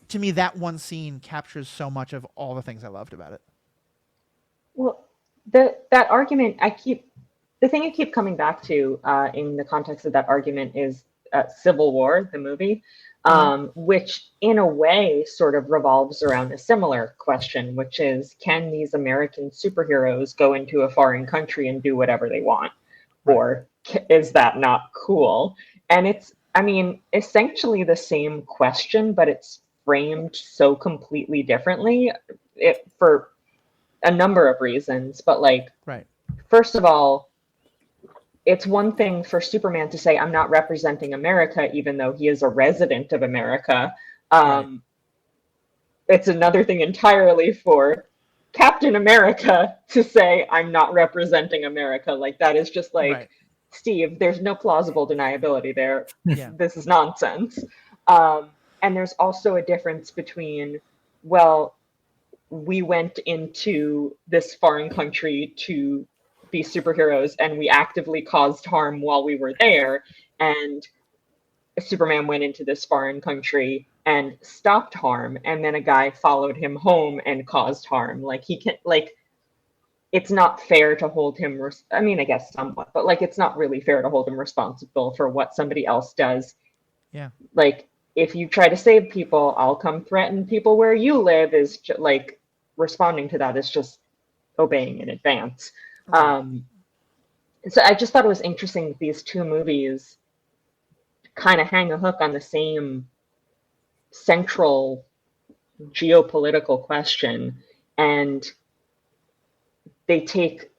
to me, that one scene captures so much of all the things I loved about it. Well, that argument, the thing I keep coming back to in the context of that argument is Civil War, the movie, which in a way sort of revolves around a similar question, which is, can these American superheroes go into a foreign country and do whatever they want? Right. Or is that not cool? And it's, I mean, essentially the same question, but it's framed so completely differently for a number of reasons. But like, Right. first of all, it's one thing for Superman to say, I'm not representing America, even though he is a resident of America. Right. It's another thing entirely for Captain America to say, I'm not representing America. Like, that is just like, Right. Steve, there's no plausible deniability there. Yeah. This is nonsense. And there's also a difference between, well, we went into this foreign country to be superheroes and we actively caused harm while we were there, and Superman went into this foreign country and stopped harm, and then a guy followed him home and caused harm. Like, he can, like, it's not fair to hold him I mean, I guess somewhat, but like, it's not really fair to hold him responsible for what somebody else does. Yeah. Like, if you try to save people, I'll come threaten people where you live, is like, responding to that is just obeying in advance. So I just thought it was interesting that these two movies kind of hang a hook on the same central geopolitical question, and they take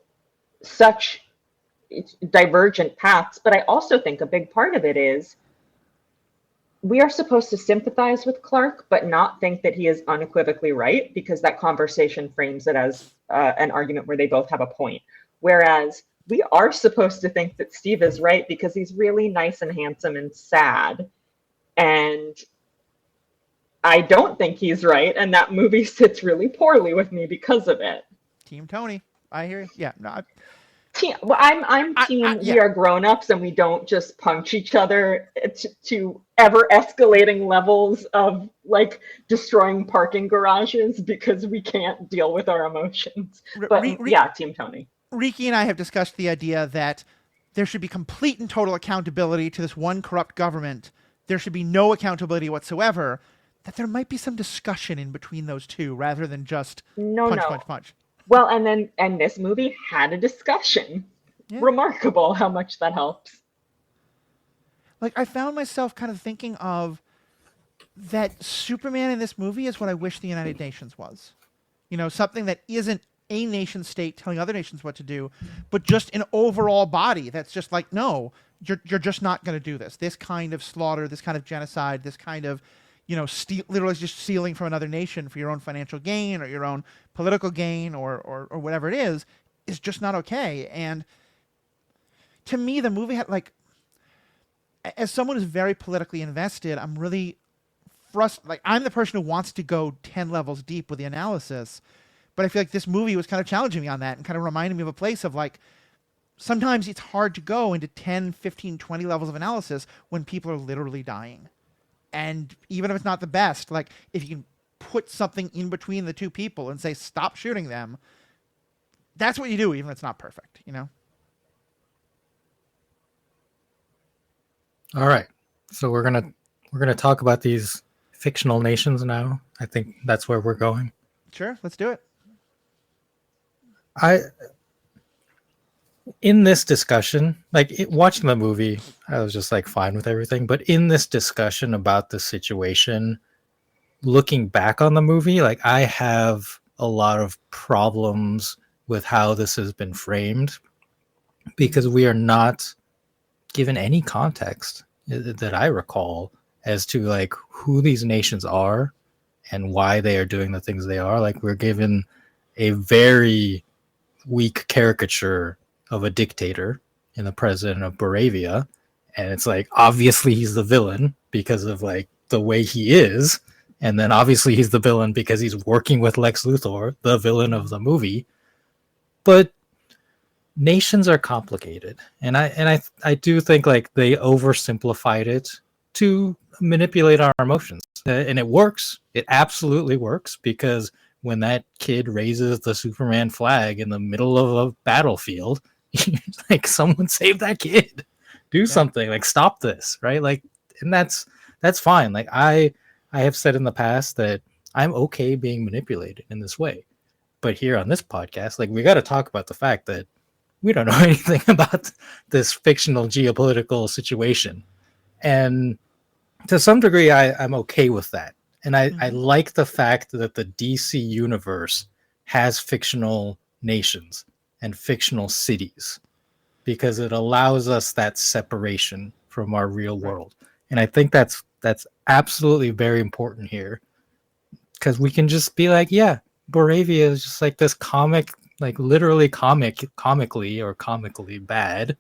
such divergent paths. But I also think a big part of it is we are supposed to sympathize with Clark, but not think that he is unequivocally right, because that conversation frames it as an argument where they both have a point. Whereas we are supposed to think that Steve is right because he's really nice and handsome and sad. And I don't think he's right, and that movie sits really poorly with me because of it. Team Tony. I hear you. Yeah. No, Well, I'm team. yeah. We are grown-ups and we don't just punch each other to ever escalating levels of like destroying parking garages because we can't deal with our emotions. But yeah, Team Tony. Riki and I have discussed the idea that there should be complete and total accountability to this one corrupt government. There should be no accountability whatsoever. That there might be some discussion in between those two rather than just punch. Well, and this movie had a discussion. Yeah. Remarkable how much that helps. Like, I found myself kind of thinking of that Superman in this movie is what I wish the United Nations was. You know, something that isn't a nation state telling other nations what to do, but just an overall body that's just like, no, you're just not going to do this. This kind of slaughter, this kind of genocide, this kind of, you know, literally just stealing from another nation for your own financial gain or your own political gain or whatever it is just not okay. And to me, the movie had, like, as someone who's very politically invested, I'm really frustrated. Like, I'm the person who wants to go 10 levels deep with the analysis, but I feel like this movie was kind of challenging me on that and kind of reminding me of a place of, like, sometimes it's hard to go into 10, 15, 20 levels of analysis when people are literally dying. And even if it's not the best, like, if you can put something in between the two people and say, stop shooting them, that's what you do, even if it's not perfect, you know? All right. So we're gonna talk about these fictional nations now. I think that's where we're going. Sure, let's do it. In this discussion, like, watching the movie, I was just like fine with everything. But in this discussion about the situation, looking back on the movie, like, I have a lot of problems with how this has been framed because we are not given any context that I recall as to like who these nations are and why they are doing the things they are. Like, we're given a very weak caricature of a dictator in the president of Moravia, and it's like, obviously he's the villain because of like the way he is, and then obviously he's the villain because he's working with Lex Luthor, the villain of the movie. But nations are complicated, and I do think like they oversimplified it to manipulate our emotions, and it works. It absolutely works, because when that kid raises the Superman flag in the middle of a battlefield, like, someone save that kid, do something, like stop this, right? Like, and that's fine. Like I have said in the past that I'm okay being manipulated in this way. But here on this podcast, like, we got to talk about the fact that we don't know anything about this fictional geopolitical situation. And to some degree, I'm okay with that. And I like the fact that the DC universe has fictional nations and fictional cities, because it allows us that separation from our real world. And I think that's absolutely very important here, because we can just be like, yeah, Boravia is just like this comic, like literally comically bad,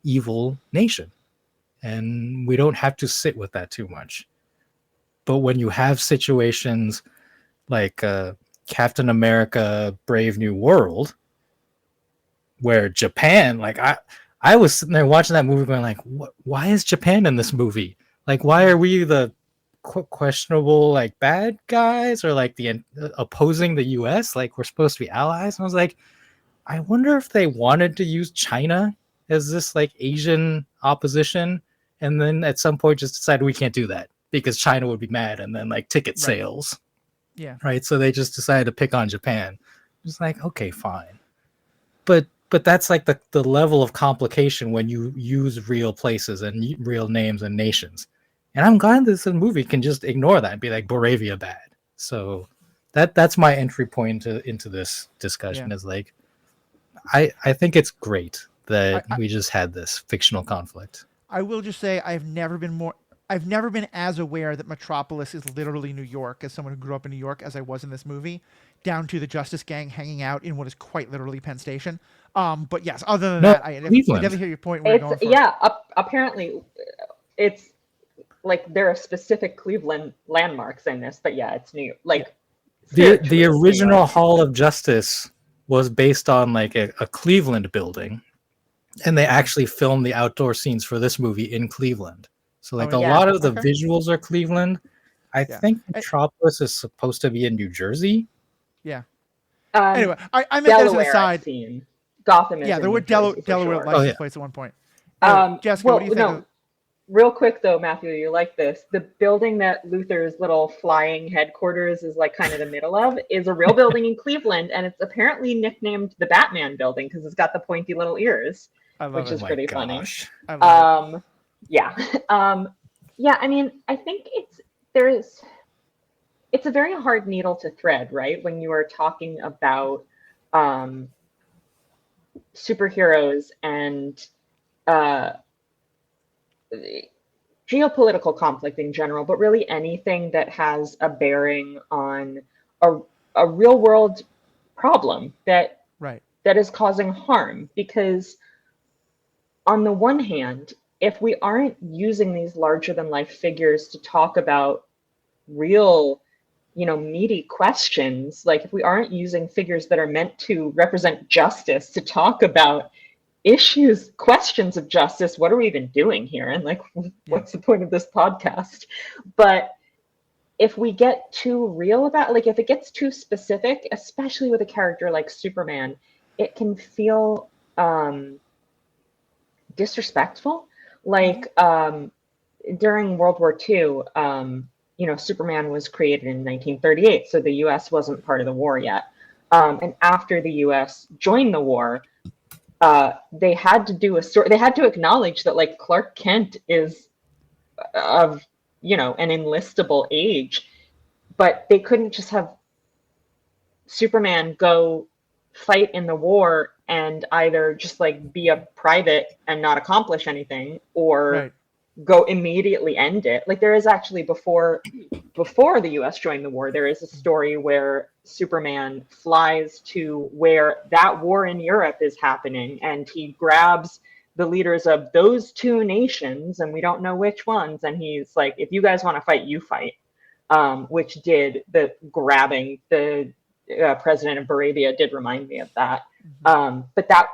evil nation. And we don't have to sit with that too much. But when you have situations like Captain America Brave New World, where Japan, like I was sitting there watching that movie going like, why is Japan in this movie? Like, why are we the questionable like bad guys, or like the opposing the US? Like, we're supposed to be allies. And I was like, I wonder if they wanted to use China as this like Asian opposition, and then at some point just decided we can't do that because China would be mad, and then like ticket sales. Yeah. Right. So they just decided to pick on Japan. It's like, okay, fine. But that's like the level of complication when you use real places and real names and nations. And I'm glad this movie can just ignore that and be like, Boravia bad. So that's my entry point into this discussion, is like, I think it's great that we just had this fictional conflict. I will just say I've never been as aware that Metropolis is literally New York, as someone who grew up in New York, as I was in this movie, down to the Justice Gang hanging out in what is quite literally Penn Station. But yes, other than that, I definitely hear your point. Where you're going for. Yeah, apparently it's like there are specific Cleveland landmarks in this, but yeah, it's New York. Like the original Hall of Justice was based on like a Cleveland building, and they actually filmed the outdoor scenes for this movie in Cleveland. So like a lot of the visuals are Cleveland. I think Metropolis is supposed to be in New Jersey. Yeah. Anyway, I meant Delaware, as an aside. Scene. Gotham is there were Delaware license plates at one point. Jessica, what do you think? Real quick though, Matthew, you like this. The building that Luther's little flying headquarters is like kind of the middle of is a real building in Cleveland, and it's apparently nicknamed the Batman building because it's got the pointy little ears, which is pretty funny. Yeah. I mean, I think it's a very hard needle to thread, right? When you are talking about superheroes and geopolitical conflict in general, but really anything that has a bearing on a real world problem that is causing harm. Because on the one hand, if we aren't using these larger than life figures to talk about real, meaty questions, like if we aren't using figures that are meant to represent justice to talk about questions of justice, what are we even doing here? And like, what's the point of this podcast? But if we get too real about, like, if it gets too specific, especially with a character like Superman, it can feel disrespectful. Like during World War II, Superman was created in 1938, so the U.S. wasn't part of the war yet. And after the U.S. joined the war, they had to do they had to acknowledge that like Clark Kent is of, an enlistable age, but they couldn't just have Superman go fight in the war and either just like be a private and not accomplish anything, or go immediately end it. Like there is actually before the US joined the war, there is a story where Superman flies to where that war in Europe is happening, and he grabs the leaders of those two nations, and we don't know which ones, and he's like, if you guys want to fight, you fight. Which did the grabbing the president of Boravia did remind me of that. But that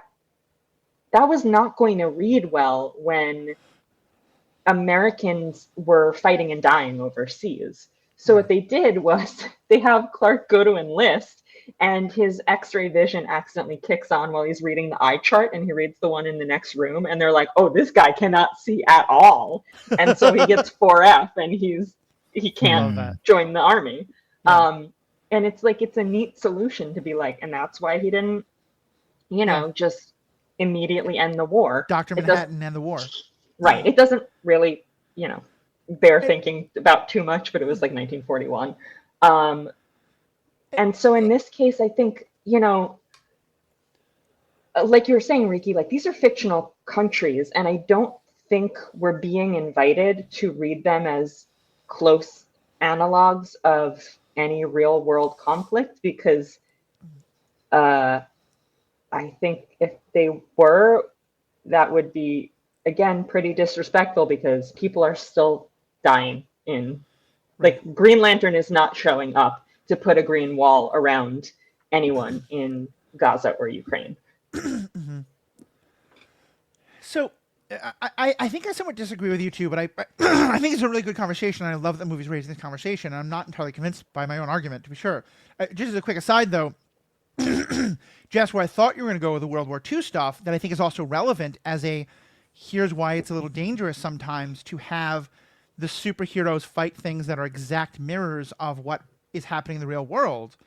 was not going to read well when Americans were fighting and dying overseas. So what they did was they have Clark go to enlist, and his X-ray vision accidentally kicks on while he's reading the eye chart, and he reads the one in the next room, and they're like, "Oh, this guy cannot see at all," and so he gets 4F, and he Love can't that. join the army. Yeah. And it's like, it's a neat solution to be like, and that's why he didn't, just immediately end the war. Dr. It doesn't- Manhattan and the war. Right. It doesn't really, bear thinking about too much, but it was like 1941. And so in this case, I think, like you were saying, Riki, like, these are fictional countries, and I don't think we're being invited to read them as close analogs of any real world conflict, because I think if they were, that would be, again, pretty disrespectful, because people are still dying like, Green Lantern is not showing up to put a green wall around anyone in Gaza or Ukraine. So I think I somewhat disagree with you too, but I think it's a really good conversation, and I love that the movie's raising this conversation. And I'm not entirely convinced by my own argument, to be sure. Just as a quick aside, though, Jess, where I thought you were going to go with the World War II stuff, that I think is also relevant as here's why it's a little dangerous sometimes to have the superheroes fight things that are exact mirrors of what is happening in the real world.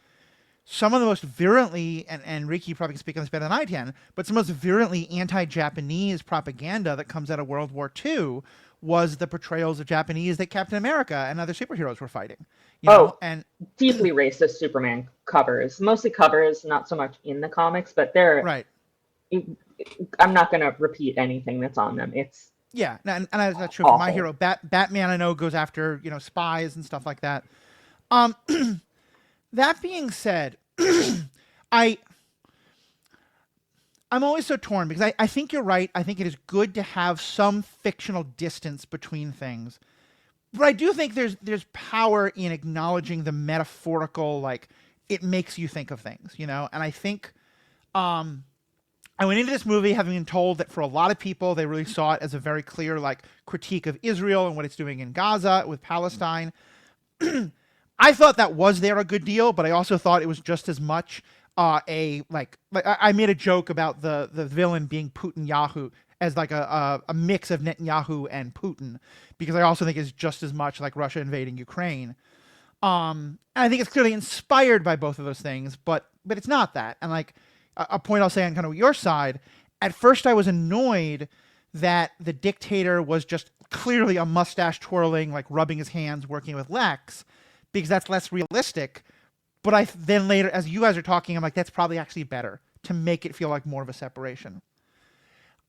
Some of the most virulently, and Riki probably can speak on this better than I can, but some of the most virulently anti-Japanese propaganda that comes out of World War II was the portrayals of Japanese that Captain America and other superheroes were fighting. And deeply racist Superman covers, mostly covers, not so much in the comics, but they're right. I'm not going to repeat anything that's on them. It's and that's true. awful. My hero, Batman, I know, goes after spies and stuff like that. That being said, I'm always so torn, because I think you're right. I think it is good to have some fictional distance between things. But I do think there's power in acknowledging the metaphorical, like, it makes you think of things, And I think I went into this movie having been told that for a lot of people, they really saw it as a very clear, like, critique of Israel and what it's doing in Gaza with Palestine. I thought that was a good deal, but I also thought it was just as much I made a joke about the villain being Putin-Yahu as like a mix of Netanyahu and Putin, because I also think it's just as much like Russia invading Ukraine. And I think it's clearly inspired by both of those things, but it's not that. And like a point I'll say on kind of your side, at first I was annoyed that the dictator was just clearly a mustache twirling, like rubbing his hands, working with Lex, because that's less realistic. But then later, as you guys are talking, I'm like, that's probably actually better to make it feel like more of a separation.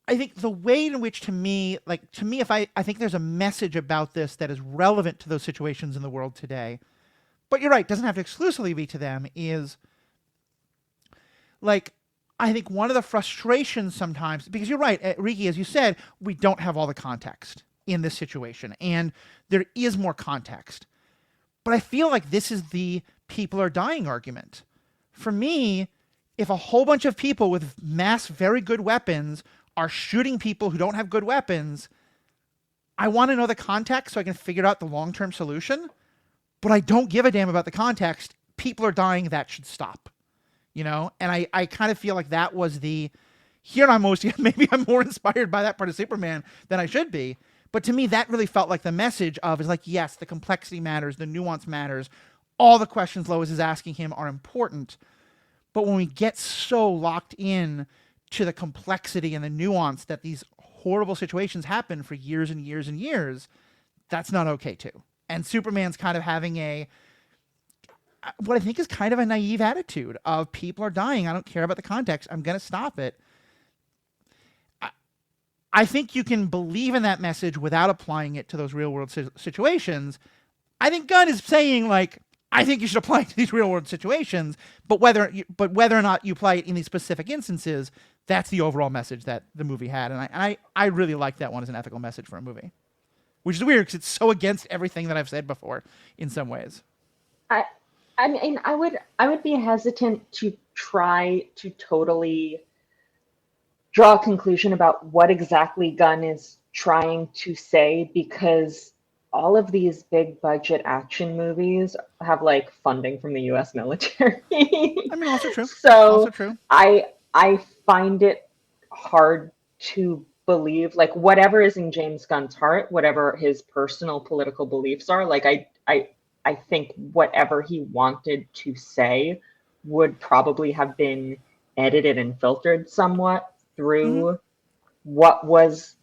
I think the way in which, to me, if I think there's a message about this that is relevant to those situations in the world today, but you're right, doesn't have to exclusively be to them, is like, I think one of the frustrations sometimes, because you're right, Riki, as you said, we don't have all the context in this situation, and there is more context. But I feel like this is the people are dying argument. For me, if a whole bunch of people with mass, very good weapons are shooting people who don't have good weapons, I want to know the context so I can figure out the long-term solution. But I don't give a damn about the context. People are dying. That should stop. And I kind of feel like that was maybe I'm more inspired by that part of Superman than I should be. But to me, that really felt like the message of, is like, yes, the complexity matters, the nuance matters. All the questions Lois is asking him are important. But when we get so locked in to the complexity and the nuance that these horrible situations happen for years and years and years, that's not okay too. And Superman's kind of having what I think is kind of a naive attitude of, people are dying. I don't care about the context. I'm going to stop it. I think you can believe in that message without applying it to those real world situations. I think Gunn is saying, like, I think you should apply it to these real world situations, but whether or not you apply it in these specific instances, that's the overall message that the movie had. And I really like that one as an ethical message for a movie, which is weird because it's so against everything that I've said before in some ways. I mean, I would be hesitant to try to totally draw a conclusion about what exactly Gunn is trying to say, because all of these big budget action movies have like funding from the US military. I mean, also true. Also So true. I find it hard to believe, like, whatever is in James Gunn's heart, whatever his personal political beliefs are, like I think whatever he wanted to say would probably have been edited and filtered somewhat through what was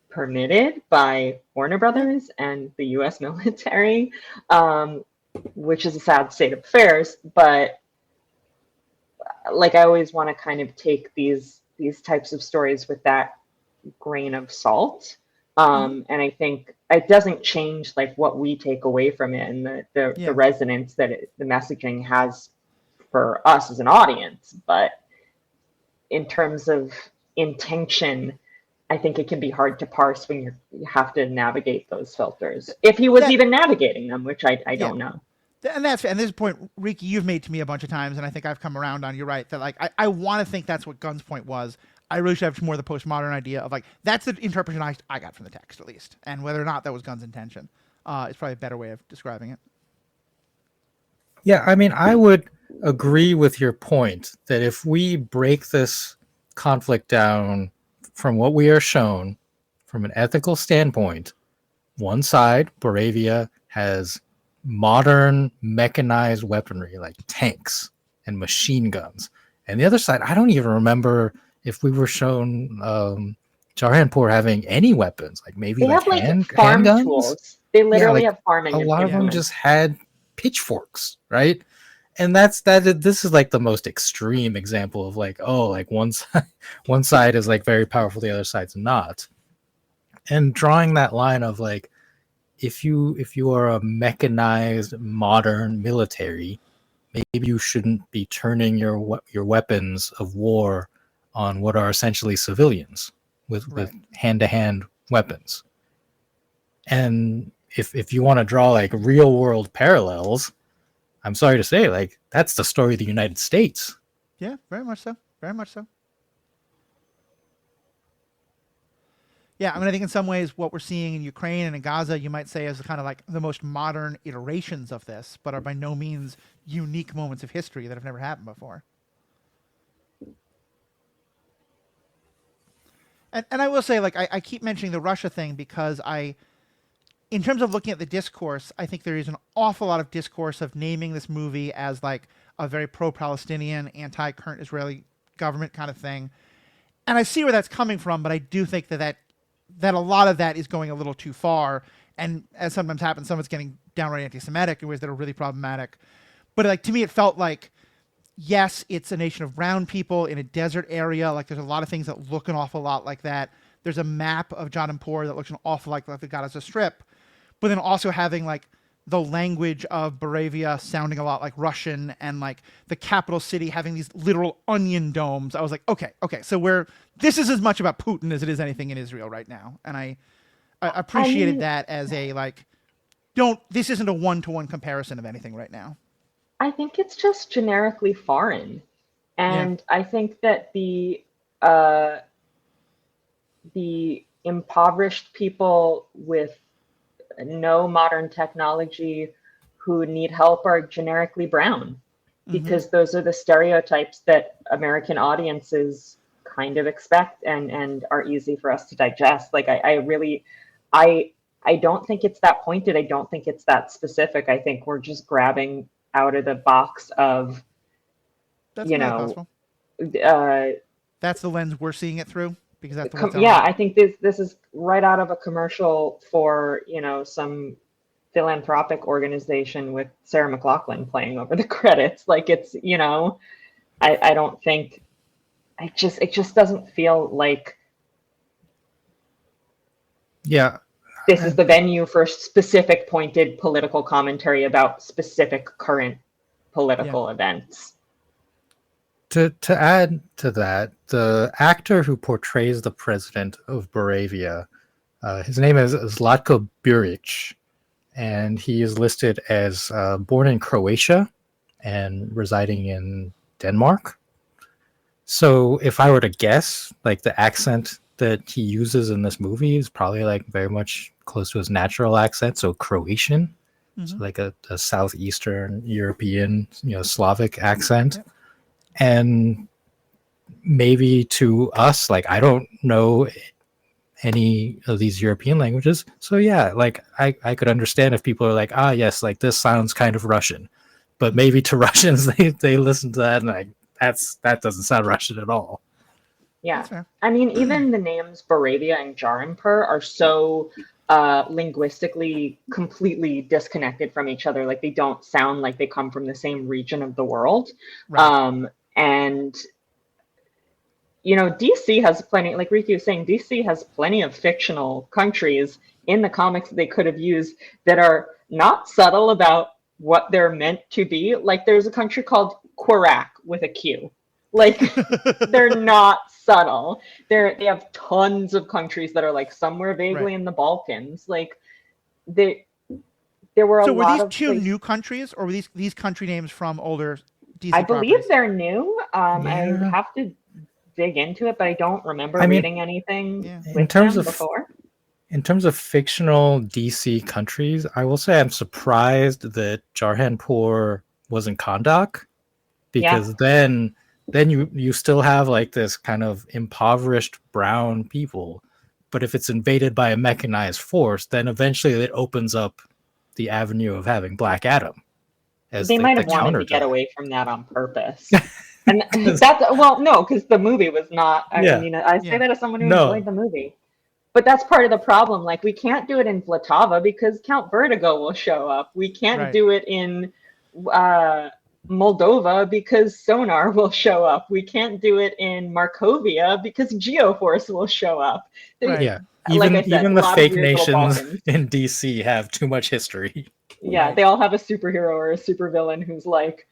permitted by Warner Brothers and the US military, which is a sad state of affairs. But like, I always want to kind of take these types of stories with that grain of salt. And I think it doesn't change like what we take away from it and the resonance that the messaging has for us as an audience. But in terms of intention, I think it can be hard to parse when you have to navigate those filters. If he was even navigating them, which I don't know. And this is a point, Riki, you've made to me a bunch of times, and I think I've come around on. You're right that like I want to think that's what Gunn's point was. I really should have more of the postmodern idea of like that's the interpretation I got from the text at least, and whether or not that was Gunn's intention is probably a better way of describing it. Yeah, I mean, I would agree with your point that if we break this conflict down from what we are shown from an ethical standpoint, one side, Boravia, has modern mechanized weaponry like tanks and machine guns. And the other side, I don't even remember if we were shown Jahanpur having any weapons, like maybe they like have like farm handguns. Tools. They literally have farming. A lot of them just had pitchforks, right? And this is like the most extreme example of like, oh, like one side is like very powerful, the other side's not. And drawing that line of like, if you are a mechanized modern military, maybe you shouldn't be turning your weapons of war on what are essentially civilians with hand-to-hand weapons. And if you want to draw like real world parallels, I'm sorry to say, like, that's the story of the United States. Yeah, very much so. Very much so. Yeah, I mean, I think in some ways what we're seeing in Ukraine and in Gaza, you might say is kind of like the most modern iterations of this, but are by no means unique moments of history that have never happened before. And I will say, like, I keep mentioning the Russia thing because in terms of looking at the discourse, I think there is an awful lot of discourse of naming this movie as like a very pro-Palestinian, anti-current Israeli government kind of thing. And I see where that's coming from, but I do think that a lot of that is going a little too far. And as sometimes happens, some of it's getting downright anti-Semitic in ways that are really problematic. But like, to me, it felt like, yes, it's a nation of brown people in a desert area. Like, there's a lot of things that look an awful lot like that. There's a map of Jahanpur that looks an awful lot like the Gaza Strip. But then also having like the language of Boravia sounding a lot like Russian, and like the capital city having these literal onion domes. I was like, okay, so this is as much about Putin as it is anything in Israel right now. And I appreciated that as a like, this isn't a one-to-one comparison of anything right now. I think it's just generically foreign. And I think that the impoverished people with no modern technology who need help are generically brown, because those are the stereotypes that American audiences kind of expect and are easy for us to digest. Like, I don't think it's that pointed. I don't think it's that specific. I think we're just grabbing out of the box of, that's possible. That's the lens we're seeing it through. Because that's I think this is right out of a commercial for, some philanthropic organization with Sarah McLachlan playing over the credits. Like, it's, I don't think, it just doesn't feel like this is the venue for specific pointed political commentary about specific current political events. To add to that, the actor who portrays the president of Boravia, his name is Zlatko Buric, and he is listed as born in Croatia and residing in Denmark. So if I were to guess, like, the accent that he uses in this movie is probably like very much close to his natural accent, so Croatian, so like a southeastern European, Slavic accent. Yep. And maybe to us, like, I don't know any of these European languages, so yeah, like I could understand if people are like, yes, like this sounds kind of Russian, but maybe to Russians they listen to that and like that doesn't sound Russian at all. Yeah, I mean, even the names Moravia and Jarimpur are so linguistically completely disconnected from each other. Like, they don't sound like they come from the same region of the world. Right. And DC has plenty, like Riki was saying, DC has plenty of fictional countries in the comics that they could have used that are not subtle about what they're meant to be. Like, there's a country called Quirac with a Q. Like, they're not subtle. They have tons of countries that are like somewhere vaguely in the Balkans. Like, there were a lot of. So were these two new countries, or were these country names from older DC I believe properties? they're new. I have to dig into it, but I don't remember reading anything with them before. In terms of fictional DC countries, I will say I'm surprised that Jarhanpur wasn't Kandak, because then you still have like this kind of impoverished brown people, but if it's invaded by a mechanized force, then eventually it opens up the avenue of having Black Adam. They might have wanted to get away from that on purpose. And that's, no, because the movie was not, I say that as someone who enjoyed the movie. But that's part of the problem. Like, we can't do it in Vltava because Count Vertigo will show up. We can't do it in Moldova because Sonar will show up. We can't do it in Markovia because Geoforce will show up. Yeah, even the fake nations in DC have too much history. Yeah, they all have a superhero or a supervillain who's like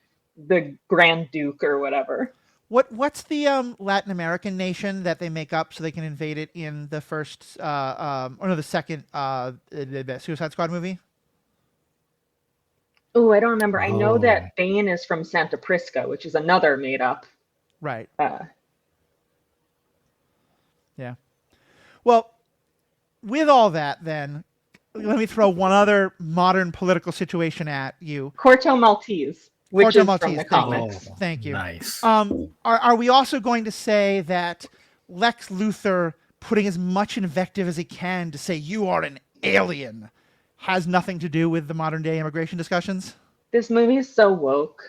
the Grand Duke or whatever. What's the Latin American nation that they make up so they can invade it in the first the second Suicide Squad movie? Oh, I don't remember. I know that Bane is from Santa Prisca, which is another made up. Right. Yeah. Well, with all that, then, let me throw one other modern political situation at you. Corto Maltese, which is from the comics. Thank you. Nice. Are we also going to say that Lex Luthor putting as much invective as he can to say you are an alien has nothing to do with the modern day immigration discussions? This movie is so woke.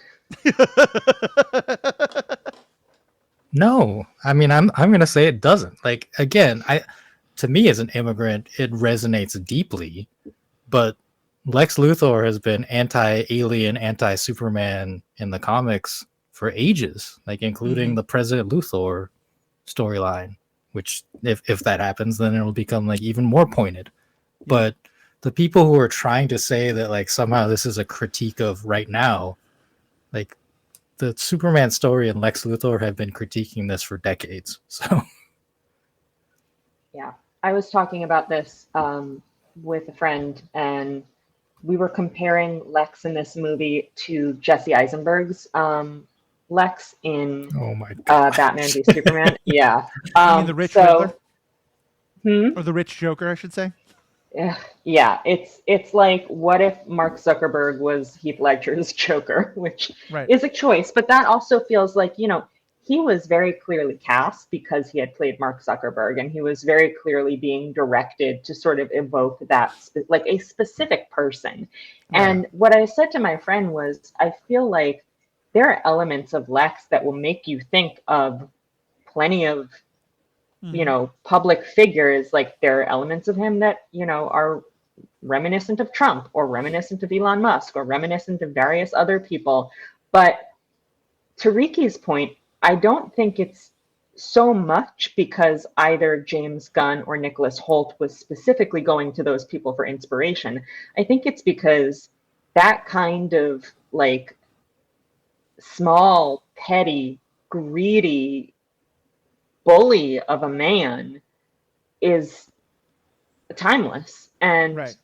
No, I mean, I'm going to say it doesn't. Like, again, to me as an immigrant, it resonates deeply, but Lex Luthor has been anti-alien, anti-Superman in the comics for ages, like including the President Luthor storyline, which if that happens, then it'll become like even more pointed. But the people who are trying to say that like somehow this is a critique of right now, like the Superman story and Lex Luthor have been critiquing this for decades. So yeah, I was talking about this with a friend, and we were comparing Lex in this movie to Jesse Eisenberg's Lex in Batman v Superman. Yeah, you mean the rich Riddler? Or the rich Joker, I should say. Yeah, it's like, what if Mark Zuckerberg was Heath Ledger's Joker, which is a choice, but that also feels like, he was very clearly cast because he had played Mark Zuckerberg, and he was very clearly being directed to sort of evoke that, like a specific person. And what I said to my friend was, I feel like there are elements of Lex that will make you think of plenty of public figures. Like, there are elements of him that, are reminiscent of Trump or reminiscent of Elon Musk or reminiscent of various other people. But to Riki's point, I don't think it's so much because either James Gunn or Nicholas Hoult was specifically going to those people for inspiration. I think it's because that kind of like small, petty, greedy bully of a man is timeless. And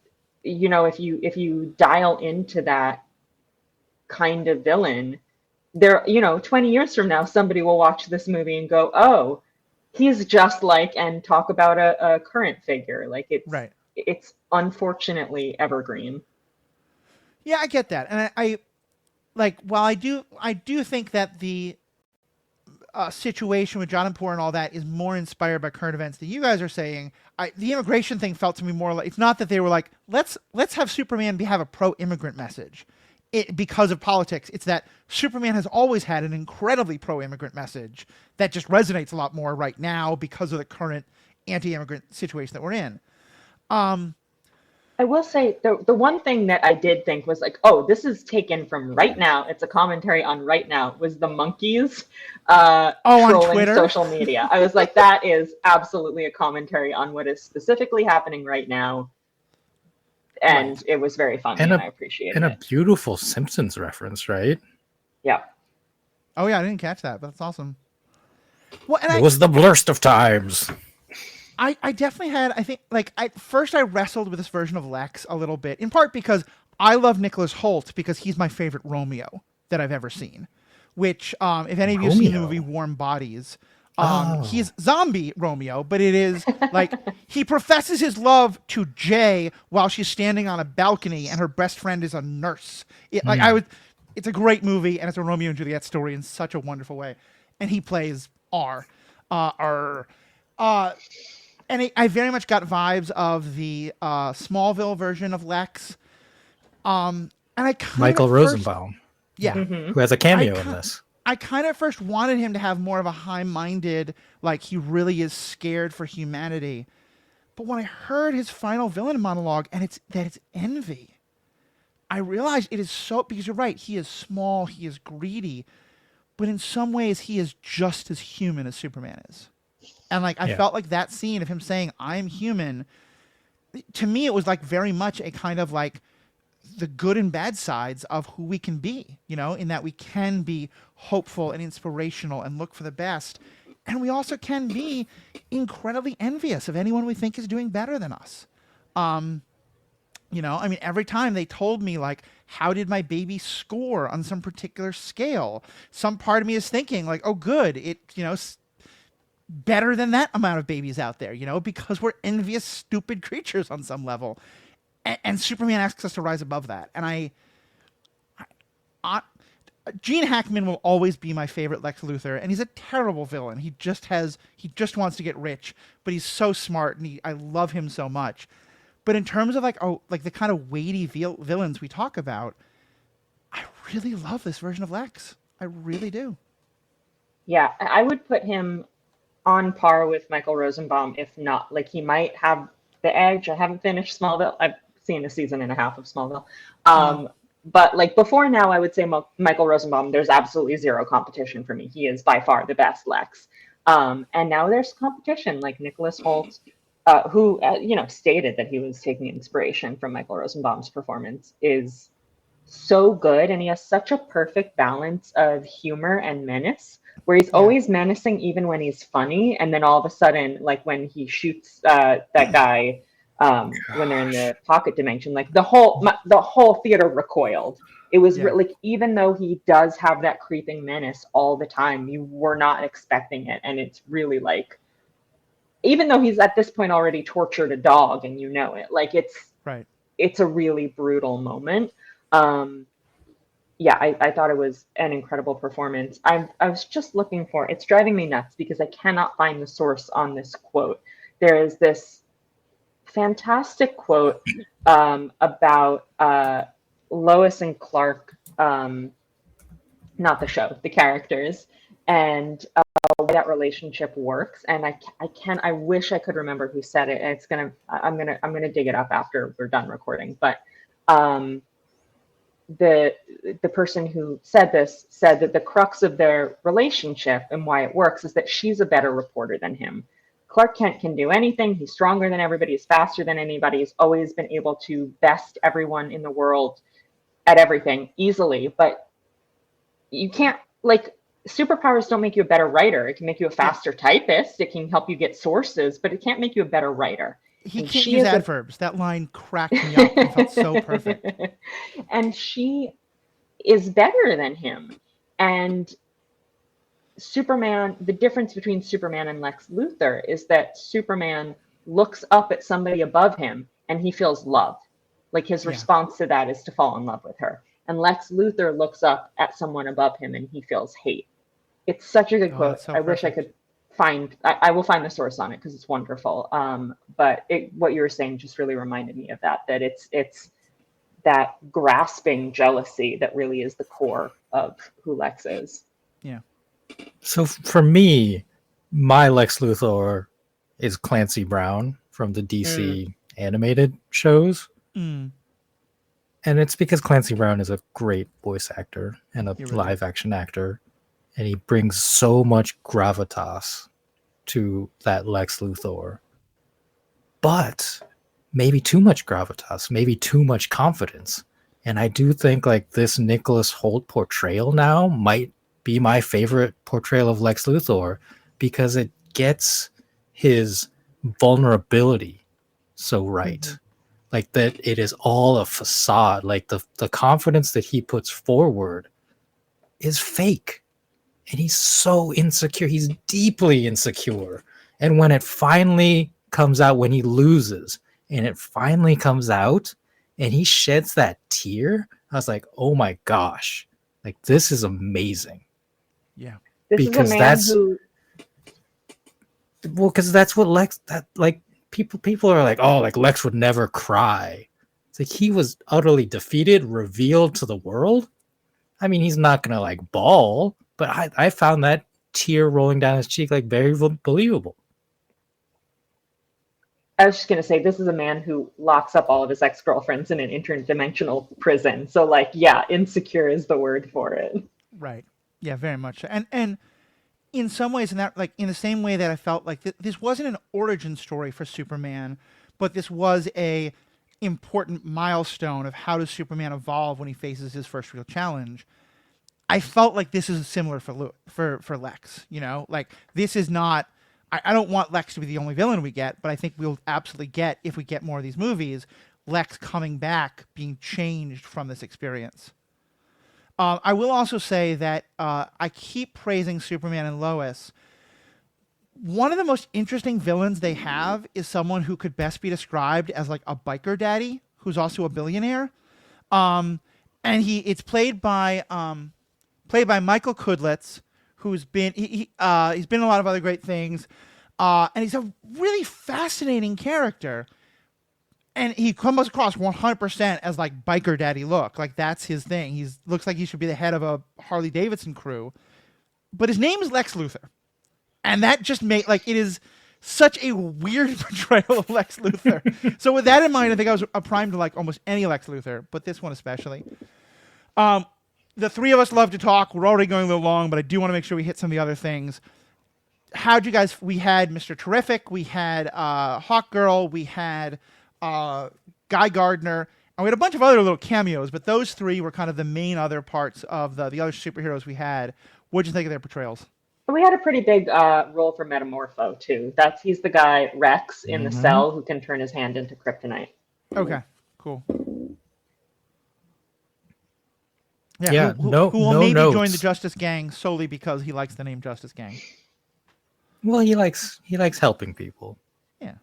if you dial into that kind of villain, there 20 years from now somebody will watch this movie and go, oh, he's just like, and talk about a current figure. Like Right. it's unfortunately evergreen. Yeah, I get that, and I like. While I do think that the situation with John and Poor and all that is more inspired by current events than you guys are saying. The immigration thing felt to me more like, it's not that they were like, let's have Superman have a pro-immigrant message because of politics. It's that Superman has always had an incredibly pro-immigrant message that just resonates a lot more right now because of the current anti-immigrant situation that we're in. I will say the one thing that I did think was like, oh, this is taken from right now. It's a commentary on right now. Was the monkeys on trolling Twitter? social media? I was like, that is absolutely a commentary on what is specifically happening right now, and Right. it was very funny, and I appreciated And it. a beautiful Simpsons reference, right? Yeah. Oh yeah, I didn't catch that, but that's awesome. Well, and It was the blurst of times. I definitely had, I think, like, first I wrestled with this version of Lex a little bit, in part because I love Nicholas Hoult because he's my favorite Romeo that I've ever seen, which, if any of you have seen the Romeo? movie Warm Bodies, Oh. he's zombie Romeo, but it is, like, he professes his love to Jay while she's standing on a balcony and her best friend is a nurse. It's a great movie, and it's a Romeo and Juliet story in such a wonderful way. And he plays R. And I very much got vibes of the Smallville version of Lex. And I kind Michael of Rosenbaum, yeah. Mm-hmm. who has a cameo I in ca- this. I kind of first wanted him to have more of a high-minded, like he really is scared for humanity. But when I heard his final villain monologue and it's envy, I realized it is so, because you're right, he is small, he is greedy, but in some ways he is just as human as Superman is. And like I felt like that scene of him saying, I'm human, to me it was like very much a kind of like the good and bad sides of who we can be, you know, in that we can be hopeful and inspirational and look for the best. And we also can be incredibly envious of anyone we think is doing better than us. You know, I mean, every time they told me, like, how did my baby score on some particular scale? Some part of me is thinking, like, oh, good, it, you know, better than that amount of babies out there, you know, because we're envious, stupid creatures on some level. And Superman asks us to rise above that. And Gene Hackman will always be my favorite Lex Luthor, and he's a terrible villain. He just wants to get rich, but he's so smart, and I love him so much. But in terms of like the kind of weighty villains we talk about, I really love this version of Lex. I really do. Yeah, I would put him on par with Michael Rosenbaum, if not, like, he might have the edge. I haven't finished Smallville. I've seen a season and a half of Smallville. But like before now, I would say Michael Rosenbaum, there's absolutely zero competition for me. He is by far the best Lex. And now there's competition, like Nicholas Hoult, who, stated that he was taking inspiration from Michael Rosenbaum's performance, is so good. And he has such a perfect balance of humor and menace, where he's always menacing even when he's funny. And then all of a sudden, like when he shoots that guy, when they're in the pocket dimension, like the whole theater recoiled. It was like, even though he does have that creeping menace all the time, you were not expecting it. And it's really like, even though he's at this point already tortured a dog and you know it, like it's a really brutal moment. I thought it was an incredible performance. I was just looking for, it's driving me nuts because I cannot find the source on this quote. There is this fantastic quote about Lois and Clark, not the show, the characters, and why that relationship works. And I wish I could remember who said it. And I'm gonna dig it up after we're done recording. But the person who said this said that the crux of their relationship and why it works is that she's a better reporter than him. Clark Kent can do anything. He's stronger than everybody. He's faster than anybody. He's always been able to best everyone in the world at everything easily. But you can't, like, superpowers don't make you a better writer. It can make you a faster typist. It can help you get sources, but it can't make you a better writer. He can't use adverbs. That line cracked me up. It felt so perfect. And she is better than him. And Superman, the difference between Superman and Lex Luthor is that Superman looks up at somebody above him and he feels love. Like his response to that is to fall in love with her. And Lex Luthor looks up at someone above him and he feels hate. It's such a good quote. So I wish I could find, I will find the source on it because it's wonderful. But what you were saying just really reminded me of that it's that grasping jealousy that really is the core of who Lex is. Yeah. So for me, my Lex Luthor is Clancy Brown from the DC animated shows. Mm. And it's because Clancy Brown is a great voice actor and a Really live action actor. And he brings so much gravitas to that Lex Luthor. But maybe too much gravitas, maybe too much confidence. And I do think like this Nicholas Hoult portrayal now might be my favorite portrayal of Lex Luthor because it gets his vulnerability so right. Mm-hmm. Like that it is all a facade. Like the confidence that he puts forward is fake. And he's so insecure. He's deeply insecure. And when it finally comes out, when he loses, and it finally comes out, and he sheds that tear, I was like, oh my gosh. Like, this is amazing. Yeah. Because that's what Lex, that like people are like, oh, like Lex would never cry. It's like he was utterly defeated, revealed to the world. I mean, he's not gonna like bawl, but I found that tear rolling down his cheek like very believable. I was just going to say, this is a man who locks up all of his ex-girlfriends in an interdimensional prison. So, like, yeah, insecure is the word for it. Right. Yeah, very much. And in some ways, in that, like, in the same way that I felt like this wasn't an origin story for Superman, but this was a important milestone of how does Superman evolve when he faces his first real challenge. I felt like this is similar for Lex. You know, like this is not. I don't want Lex to be the only villain we get, but I think we'll absolutely get, if we get more of these movies, Lex coming back, being changed from this experience. I will also say that I keep praising Superman and Lois. One of the most interesting villains they have is someone who could best be described as like a biker daddy who's also a billionaire. And it's played by Michael Kudlitz, who's been he's been in a lot of other great things, and he's a really fascinating character. And he comes across 100% as like biker daddy look, like that's his thing. He looks like he should be the head of a Harley Davidson crew, but his name is Lex Luthor, and that just made like it is such a weird portrayal of Lex Luthor. So with that in mind, I think I was primed to like almost any Lex Luthor, but this one especially. The three of us love to talk. We're already going a little long, but I do want to make sure we hit some of the other things. How'd you guys? We had Mr. Terrific, we had Hawk Girl, we had Guy Gardner, and we had a bunch of other little cameos, but those three were kind of the main other parts of the other superheroes we had. What'd you think of their portrayals? We had a pretty big role for Metamorpho, too. He's the guy, Rex, in the cell who can turn his hand into kryptonite. Okay, cool. Yeah, who will maybe notes. join the Justice Gang solely because he likes the name Justice Gang. Well, he likes helping people. Yeah.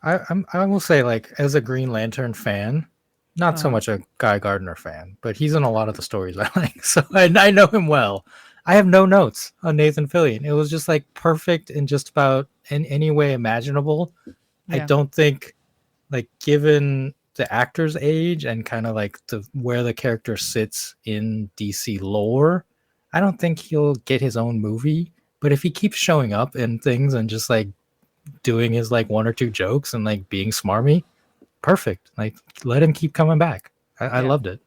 I will say, like, as a Green Lantern fan, not so much a Guy Gardner fan, but he's in a lot of the stories I like, so I know him well. I have no notes on Nathan Fillion. It was just like perfect in just about in any way imaginable. Yeah. I don't think, like, given the actor's age and kind of like where the character sits in DC lore, I don't think he'll get his own movie. But if he keeps showing up in things and just like doing his like one or two jokes and like being smarmy, perfect. Like let him keep coming back. I loved it.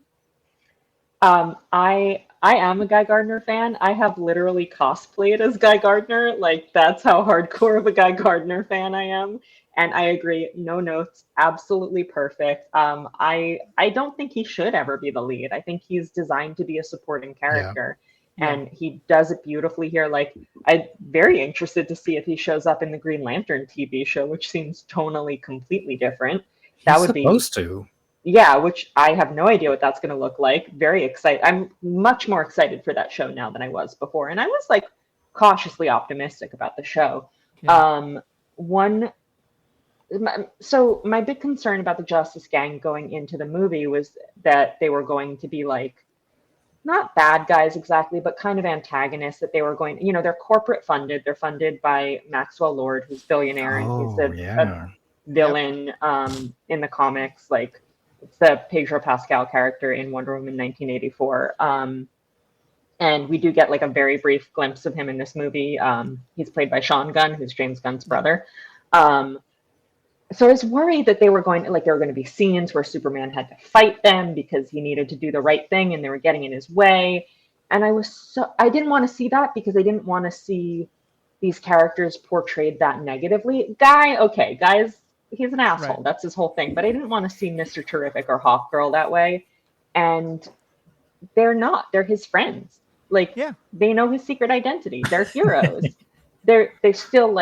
I am a Guy Gardner fan. I have literally cosplayed as Guy Gardner. Like that's how hardcore of a Guy Gardner fan I am. And I agree, no notes, absolutely perfect. I don't think he should ever be the lead. I think he's designed to be a supporting character. Yeah. And he does it beautifully here. Like, I'm very interested to see if he shows up in the Green Lantern TV show, which seems tonally completely different. That would be supposed to. yeah, which I have no idea what that's going to look like. Very excited. I'm much more excited for that show now than I was before. And I was like cautiously optimistic about the show. Yeah. One, so my big concern about the Justice Gang going into the movie was that they were going to be like, not bad guys exactly, but kind of antagonists, that they were going, they're corporate funded. They're funded by Maxwell Lord, who's billionaire, and he's a villain in the comics. Like, it's the Pedro Pascal character in Wonder Woman 1984. And we do get like a very brief glimpse of him in this movie. He's played by Sean Gunn, who's James Gunn's brother. So I was worried that there were going to be scenes where Superman had to fight them because he needed to do the right thing and they were getting in his way. And I didn't want to see that, because I didn't want to see these characters portrayed that negatively. Guy's he's an asshole. Right. That's his whole thing. But I didn't want to see Mr. Terrific or Hawk Girl that way. And they're not. They're his friends. Like, they know his secret identity. They're heroes. They still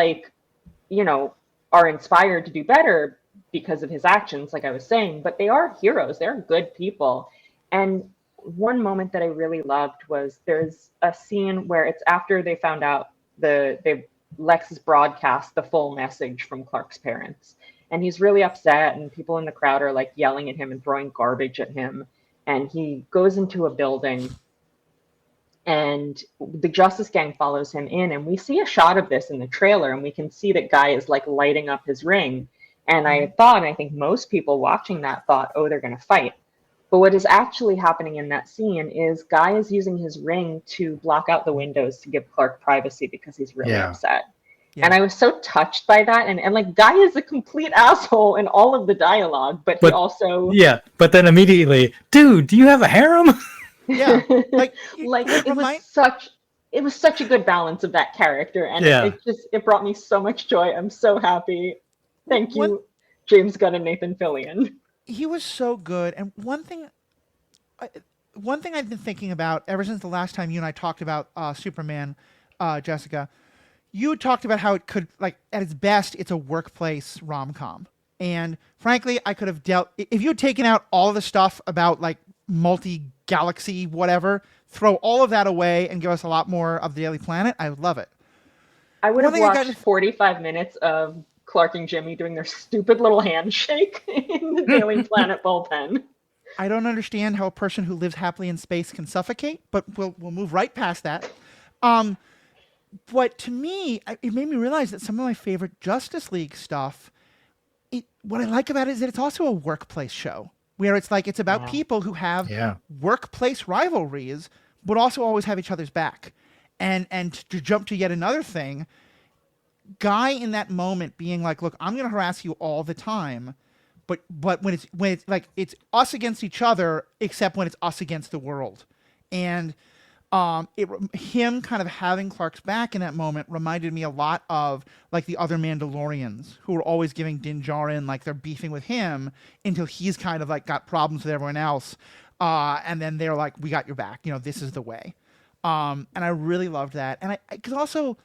are inspired to do better because of his actions, like I was saying, but they are heroes. They're good people. And one moment that I really loved was there's a scene where it's after they found out Lex has broadcast the full message from Clark's parents. And he's really upset, and people in the crowd are like yelling at him and throwing garbage at him. And he goes into a building, and the Justice Gang follows him in, and we see a shot of this in the trailer, and we can see that Guy is like lighting up his ring. And I think most people watching that thought, oh, they're going to fight. But what is actually happening in that scene is Guy is using his ring to block out the windows to give Clark privacy because he's really upset. Yeah. And I was so touched by that. And like, Guy is a complete asshole in all of the dialogue, but he also... Yeah, but then immediately, dude, do you have a harem? Yeah, it was such a good balance of that character, and it brought me so much joy. I'm so happy. Thank you, James Gunn and Nathan Fillion. He was so good. And one thing I've been thinking about ever since the last time you and I talked about Superman, Jessica, you talked about how it could, like, at its best, it's a workplace rom-com. And frankly, I could have if you had taken out all the stuff about like multi-galaxy whatever, throw all of that away and give us a lot more of the Daily Planet, I would love it. I would have watched 45 minutes of Clark and Jimmy doing their stupid little handshake in the Daily Planet bullpen. I don't understand how a person who lives happily in space can suffocate, but we'll move right past that. But to me, it made me realize that some of my favorite Justice League stuff, what I like about it is that it's also a workplace show, where it's like it's about people who have workplace rivalries, but also always have each other's back. And to jump to yet another thing, Guy in that moment being like, look, I'm going to harass you all the time, but when it's like it's us against each other, except when it's us against the world. And him kind of having Clark's back in that moment reminded me a lot of like the other Mandalorians, who were always giving Din Djarin, like, they're beefing with him until he's kind of like got problems with everyone else. And then they're like, we got your back. This is the way. And I really loved that. And because also,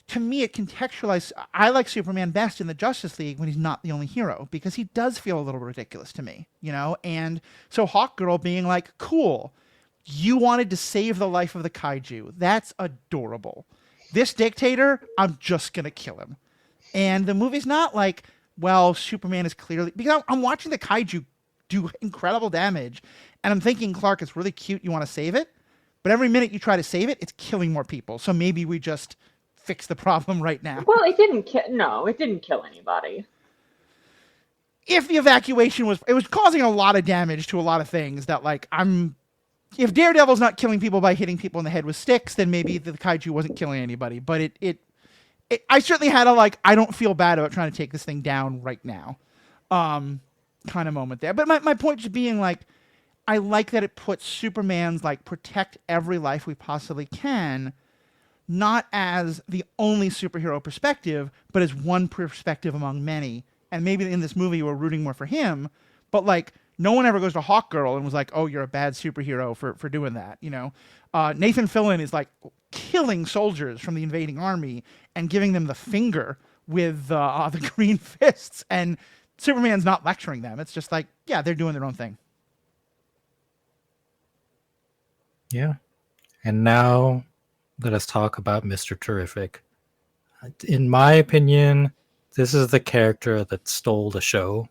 to me, it contextualized. I like Superman best in the Justice League when he's not the only hero, because he does feel a little ridiculous to me, And so Hawkgirl being like, cool, you wanted to save the life of the kaiju. That's adorable. This dictator, I'm just going to kill him. And the movie's not like, well, Superman is clearly... Because I'm watching the kaiju do incredible damage, and I'm thinking, Clark, it's really cute, you want to save it, but every minute you try to save it, it's killing more people. So maybe we just fix the problem right now. Well, it didn't kill anybody. If the evacuation was causing a lot of damage to a lot of things that, like, if Daredevil's not killing people by hitting people in the head with sticks, then maybe the kaiju wasn't killing anybody. But I certainly had I don't feel bad about trying to take this thing down right now, kind of moment there. But my point just being, like, I like that it puts Superman's, like, protect every life we possibly can, not as the only superhero perspective, but as one perspective among many. And maybe in this movie we're rooting more for him, but, like, no one ever goes to Hawkgirl and was like, oh, you're a bad superhero for doing that, Nathan Fillion is, like, killing soldiers from the invading army and giving them the finger with the green fists. And Superman's not lecturing them. It's just like, yeah, they're doing their own thing. Yeah. And now let us talk about Mr. Terrific. In my opinion, this is the character that stole the show.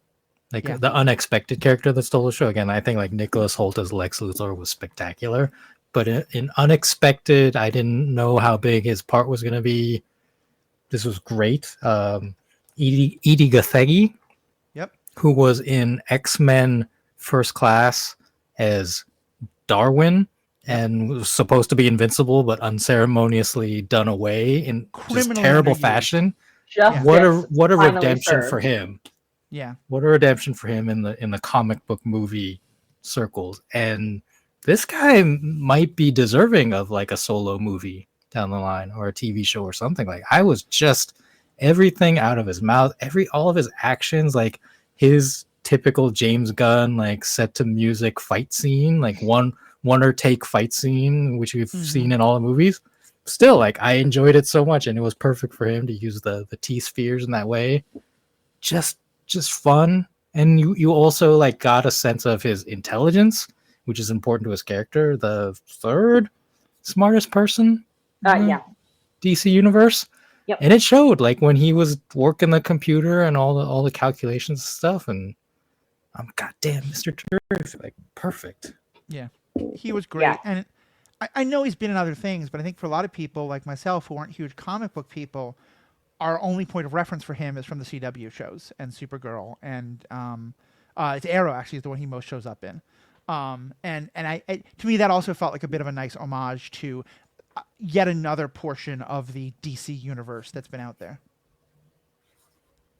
Like the unexpected character that stole the show. Again, I think like Nicholas Hoult as Lex Luthor was spectacular. But in unexpected, I didn't know how big his part was going to be. This was great. Edie Gathegi, who was in X-Men First Class as Darwin and was supposed to be invincible, but unceremoniously done away in just terrible fashion. What a redemption for him. Yeah. What a redemption for him in the comic book movie circles. And this guy might be deserving of like a solo movie down the line or a TV show or something. Like I was just everything out of his mouth, all of his actions, like his typical James Gunn, like set to music fight scene, like one or take fight scene, which we've seen in all the movies. Still, like I enjoyed it so much, and it was perfect for him to use the T spheres in that way. Just fun, and you also like got a sense of his intelligence, which is important to his character. The third smartest person, DC universe. Yep. And it showed like when he was working the computer and all the calculations and stuff, and I'm goddamn Mr. Terrific, like perfect. Yeah, he was great. Yeah. And I know he's been in other things, but I think for a lot of people like myself who aren't huge comic book people, our only point of reference for him is from the CW shows and Supergirl, and it's Arrow actually is the one he most shows up in. And I to me that also felt like a bit of a nice homage to yet another portion of the DC universe that's been out there.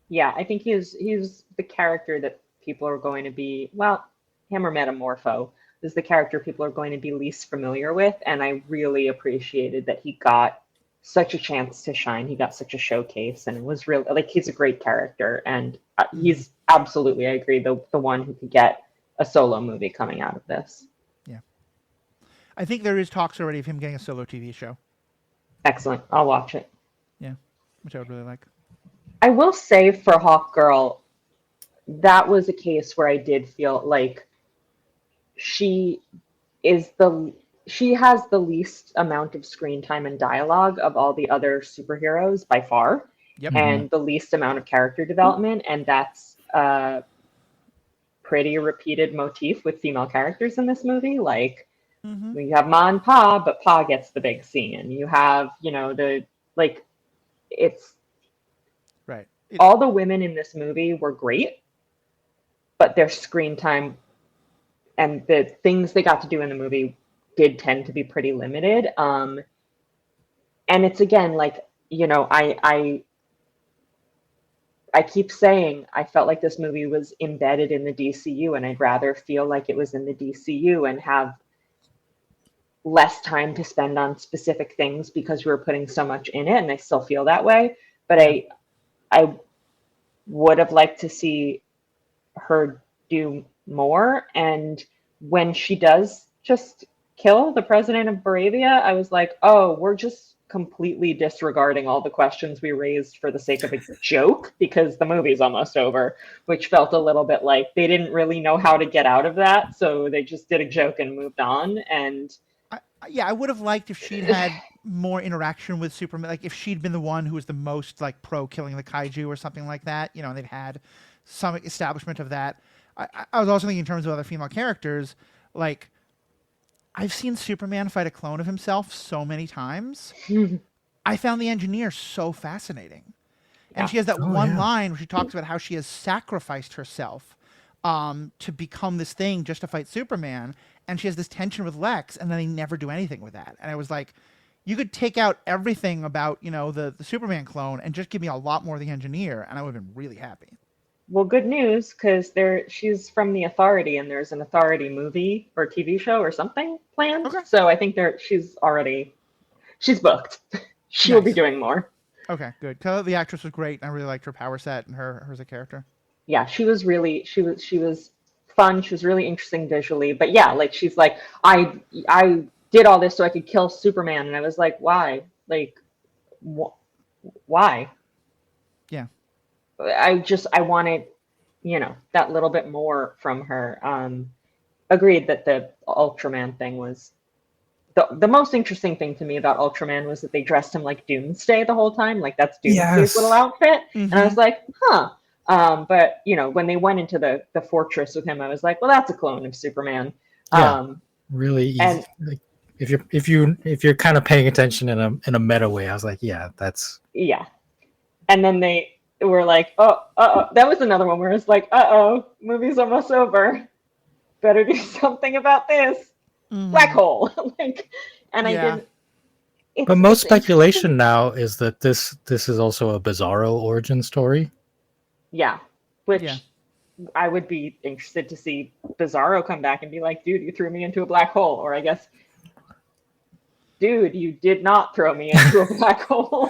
Yeah, I think he's the character that people are going to be, well, him or Metamorpho is the character people are going to be least familiar with, and I really appreciated that he got such a chance to shine. He got such a showcase, and it was really like he's a great character, and he's absolutely, I agree, the one who could get a solo movie coming out of this. Yeah, I think there is talks already of him getting a solo TV show. Excellent, I'll watch it. Yeah, which I would really like. I will say for Hawkgirl, that was a case where I did feel like she has the least amount of screen time and dialogue of all the other superheroes by far, and the least amount of character development, and that's a pretty repeated motif with female characters in this movie. Like you have Ma and Pa, but Pa gets the big scene. You have, it's right. All the women in this movie were great, but their screen time and the things they got to do in the movie did tend to be pretty limited. And it's again, like, I keep saying I felt like this movie was embedded in the DCU, and I'd rather feel like it was in the DCU and have less time to spend on specific things because we were putting so much in it, and I still feel that way. But I would have liked to see her do more, and when she does just kill the president of Baravia, I was like, oh, we're just completely disregarding all the questions we raised for the sake of a joke because the movie's almost over, which felt a little bit like they didn't really know how to get out of that, so they just did a joke and moved on. And I would have liked if she'd had more interaction with Superman, like if she'd been the one who was the most like pro killing the kaiju or something like that, and they'd had some establishment of that. I was also thinking in terms of other female characters, like I've seen Superman fight a clone of himself so many times. I found the Engineer so fascinating. And she has that line where she talks about how she has sacrificed herself to become this thing just to fight Superman. And she has this tension with Lex, and then they never do anything with that. And I was like, you could take out everything about, the Superman clone and just give me a lot more of the Engineer, and I would have been really happy. Well, good news, because she's from the Authority, and there's an Authority movie or TV show or something planned. Okay. So I think she's booked. She'll be doing more. Okay, good. The actress was great, and I really liked her power set and her as a character. Yeah, she was fun. She was really interesting visually. But yeah, like she's like, I did all this so I could kill Superman, and I was like, why? Like, why? Yeah. I wanted, that little bit more from her. Agreed that the Ultraman thing was the most interesting thing to me about Ultraman was that they dressed him like Doomsday the whole time. Like, that's Doomsday's little outfit. And I was like, huh. But when they went into the fortress with him, I was like, well, that's a clone of Superman. Really easy. And like, if you're kind of paying attention in a meta way, I was like, yeah, that's And then they were like, that was another one where it's like, movie's almost over. Better do something about this. Black hole. I didn't. But most speculation now is that this is also a Bizarro origin story. Yeah, which I would be interested to see Bizarro come back and be like, dude, you threw me into a black hole. Or I guess, dude, you did not throw me into a black hole.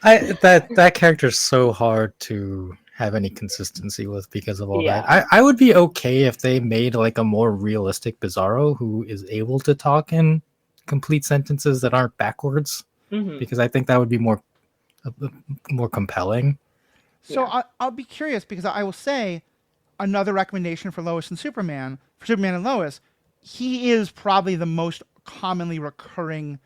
That character's so hard to have any consistency with because of all that. I would be okay if they made like a more realistic Bizarro who is able to talk in complete sentences that aren't backwards, because I think that would be more compelling. So I'll be curious, because I will say another recommendation for Lois and Superman, for Superman and Lois, he is probably the most commonly recurring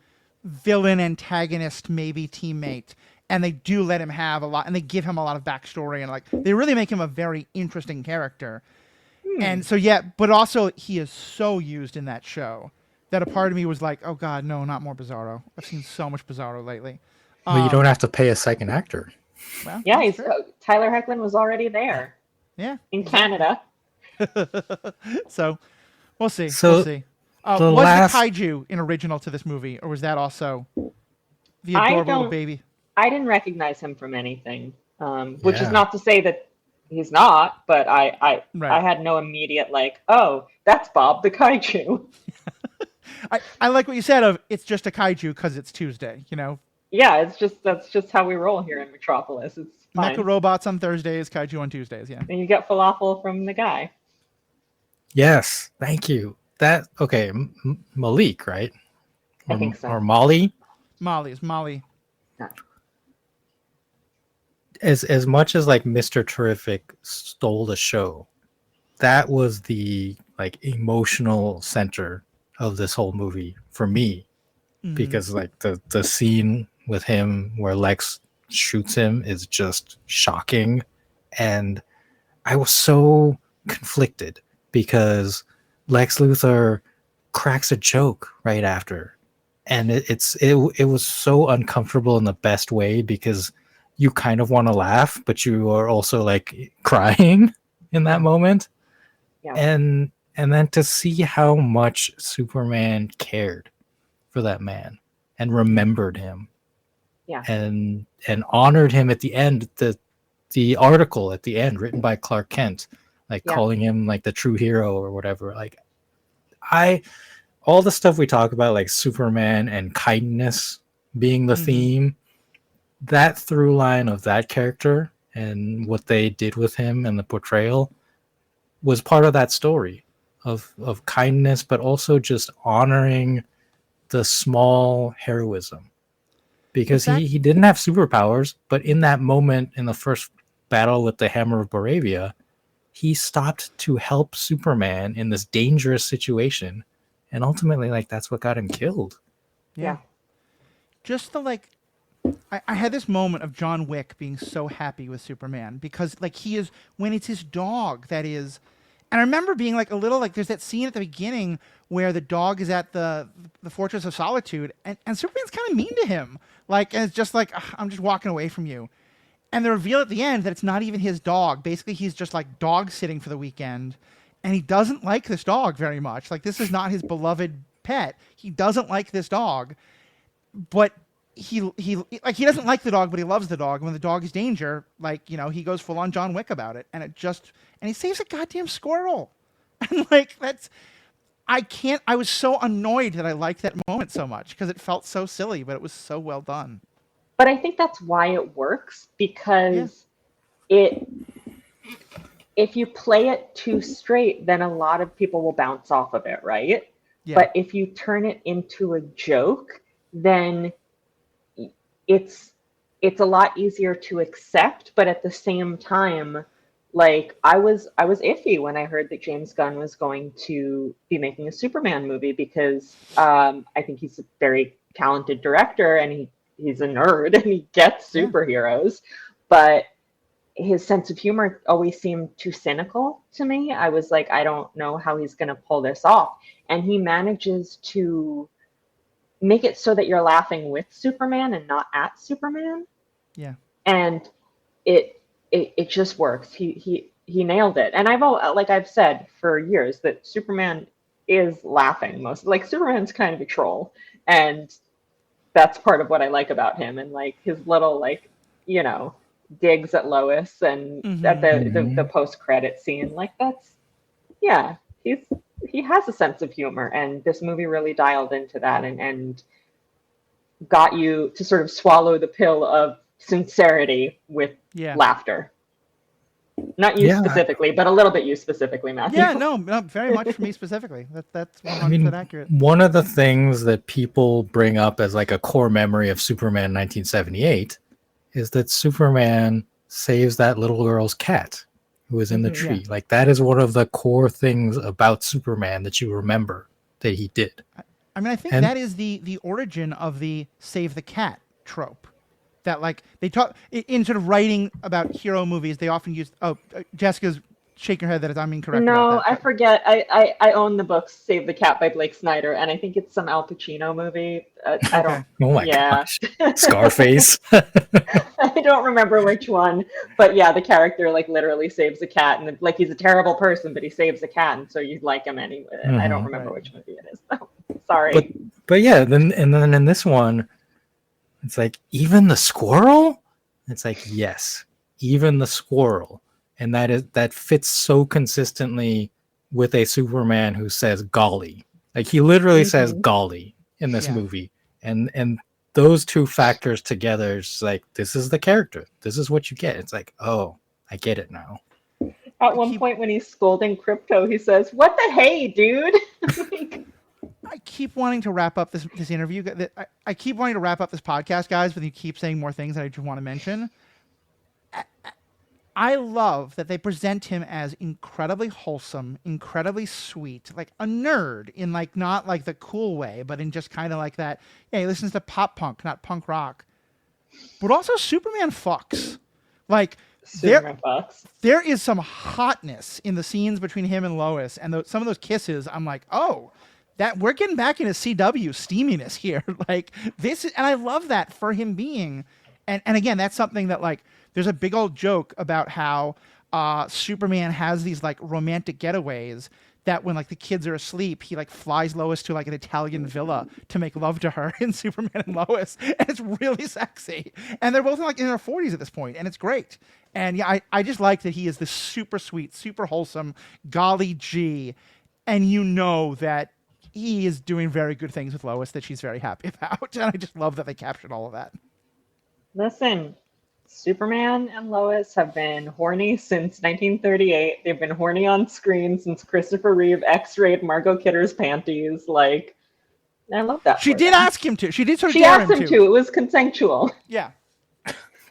villain, antagonist, maybe teammate. And they do let him have a lot, and they give him a lot of backstory, and like they really make him a very interesting character. And so but also he is so used in that show that a part of me was like, oh god, no, not more Bizarro. I've seen so much Bizarro lately. But you don't have to pay a second actor. Well, yeah, Tyler Hoechlin was already there. Yeah, in Canada. So we'll see. So we'll see. Was the kaiju an original to this movie, or was that also the adorable little baby? I didn't recognize him from anything, which is not to say that he's not, but I had no immediate like, oh, that's Bob the kaiju. I like what you said of it's just a kaiju because it's Tuesday, Yeah, that's just how we roll here in Metropolis. It's fine. Mecha robots on Thursdays, kaiju on Tuesdays, yeah. And you get falafel from the guy. Yes, thank you. Malik, right? I think so. Or Molly? Molly. As much as like Mr. Terrific stole the show, that was the like emotional center of this whole movie for me, because like the scene with him where Lex shoots him is just shocking, and I was so conflicted because Lex Luthor cracks a joke right after, and it was so uncomfortable in the best way, because you kind of want to laugh, but you are also like crying in that moment. Yeah. And then to see how much Superman cared for that man and remembered him. Yeah. And honored him at the end, the article at the end written by Clark Kent, like calling him like the true hero or whatever. Like all the stuff we talk about, like Superman and kindness being the theme, that through line of that character and what they did with him and the portrayal was part of that story of kindness, but also just honoring the small heroism, because he didn't have superpowers, but in that moment in the first battle with the Hammer of Baravia, he stopped to help Superman in this dangerous situation, and ultimately like that's what got him killed. Yeah. Just the I had this moment of John Wick being so happy with Superman, because like he is, when it's his dog that is, and I remember being like a little like, there's that scene at the beginning where the dog is at the Fortress of Solitude, and Superman's kind of mean to him, like, and it's just like, I'm just walking away from you. And the reveal at the end that it's not even his dog. Basically, he's just like dog sitting for the weekend, and he doesn't like this dog very much. Like, this is not his beloved pet. He doesn't like this dog, but he doesn't like the dog, but he loves the dog. When the dog is danger, like, he goes full on John Wick about it, and he saves a goddamn squirrel. And like, I was so annoyed that I liked that moment so much, because it felt so silly, but it was so well done. But I think that's why it works, because if you play it too straight, then a lot of people will bounce off of it, right? Yeah. But if you turn it into a joke, then it's a lot easier to accept, but at the same time, like I was iffy when I heard that James Gunn was going to be making a Superman movie because I think he's a very talented director and he's a nerd and he gets superheroes, but his sense of humor always seemed too cynical to me. I was like, I don't know how he's going to pull this off. And he manages to make it so that you're laughing with Superman and not at Superman. Yeah. And it just works. He nailed it. And I've said for years that Superman is laughing most. Like Superman's kind of a troll, and that's part of what I like about him. And like his little digs at Lois and at the post credit scene, like he has a sense of humor, and this movie really dialed into that and got you to sort of swallow the pill of sincerity with laughter. Not you specifically, but a little bit you specifically, Matthew. Yeah, no, very much for me specifically. That's 100% accurate. One of the things that people bring up as like a core memory of Superman 1978 is that Superman saves that little girl's cat who is in the tree. Like that is one of the core things about Superman that you remember that he did. I mean, I think that is the origin of the save the cat trope. That like they talk in sort of writing about hero movies, they often use. Oh, Jessica's shaking her head that I'm incorrect. No, I forget. I own the book Save the Cat by Blake Snyder, and I think it's some Al Pacino movie. I don't. Oh my gosh, Scarface. I don't remember which one, but yeah, the character like literally saves a cat, and like he's a terrible person, but he saves a cat, and so you like him anyway. I don't remember which movie it is. Oh, sorry. But yeah, then in this one. It's like, even the squirrel? It's like, yes, even the squirrel. And that fits so consistently with a Superman who says golly. Like he literally says golly in this movie. And those two factors together is like, this is the character. This is what you get. It's like, oh, I get it now. At one point when he's scolding Crypto, he says, "What the hey, dude?" I keep wanting to wrap up this interview. I keep wanting to wrap up this podcast, guys, but you keep saying more things that I just want to mention. I love that they present him as incredibly wholesome, incredibly sweet, like a nerd in like not like the cool way, but in just kind of like that. Yeah, he listens to pop punk, not punk rock. But also Superman fucks. Like there is some hotness in the scenes between him and Lois, and some of those kisses. I'm like, oh. That we're getting back into CW steaminess here. Like this is, and I love that for him being, and again, that's something that like, there's a big old joke about how Superman has these like romantic getaways that when like the kids are asleep, he like flies Lois to like an Italian villa to make love to her in Superman and Lois. And it's really sexy. And they're both like in their 40s at this point, and it's great. And yeah, I just like that he is this super sweet, super wholesome, golly gee. And you know that he is doing very good things with Lois that she's very happy about. And I just love that they captured all of that. Listen, Superman and Lois have been horny since 1938. They've been horny on screen since Christopher Reeve X-rayed Margot Kidder's panties. Like, I love that. She did ask him to. She did sort of She asked him to. It was consensual. Yeah.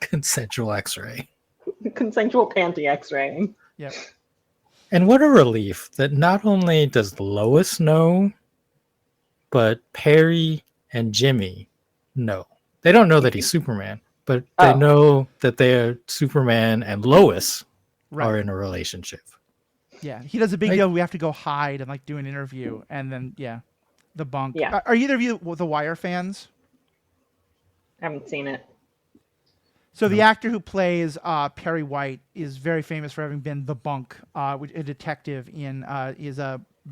Consensual X-ray. Consensual panty X-raying. Yep. And what a relief that not only does Lois know, but Perry and Jimmy know. They don't know that he's Superman, but they know that they're Superman and Lois are in a relationship. Yeah, he does a big deal. We have to go hide and like do an interview, and then the bunk. Yeah. Are either of you the Wire fans? I haven't seen it. So the actor who plays Perry White is very famous for having been the Bunk, a detective in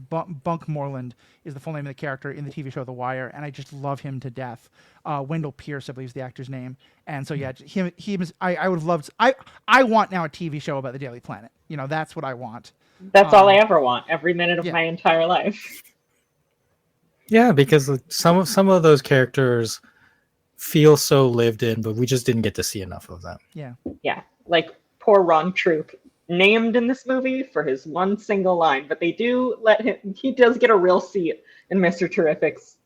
Bunk Moreland is the full name of the character in the TV show The Wire, and I just love him to death. Wendell Pierce, I believe, is the actor's name, and so yeah, he was. I would have loved. I want now a TV show about the Daily Planet. You know, that's what I want. That's all I ever want. Every minute of my entire life. Yeah, because some of those characters feel so lived in, but we just didn't get to see enough of them. Yeah, like poor Ron Troop, named in this movie for his one single line, but they do let him. He does get a real seat in Mr. Terrific's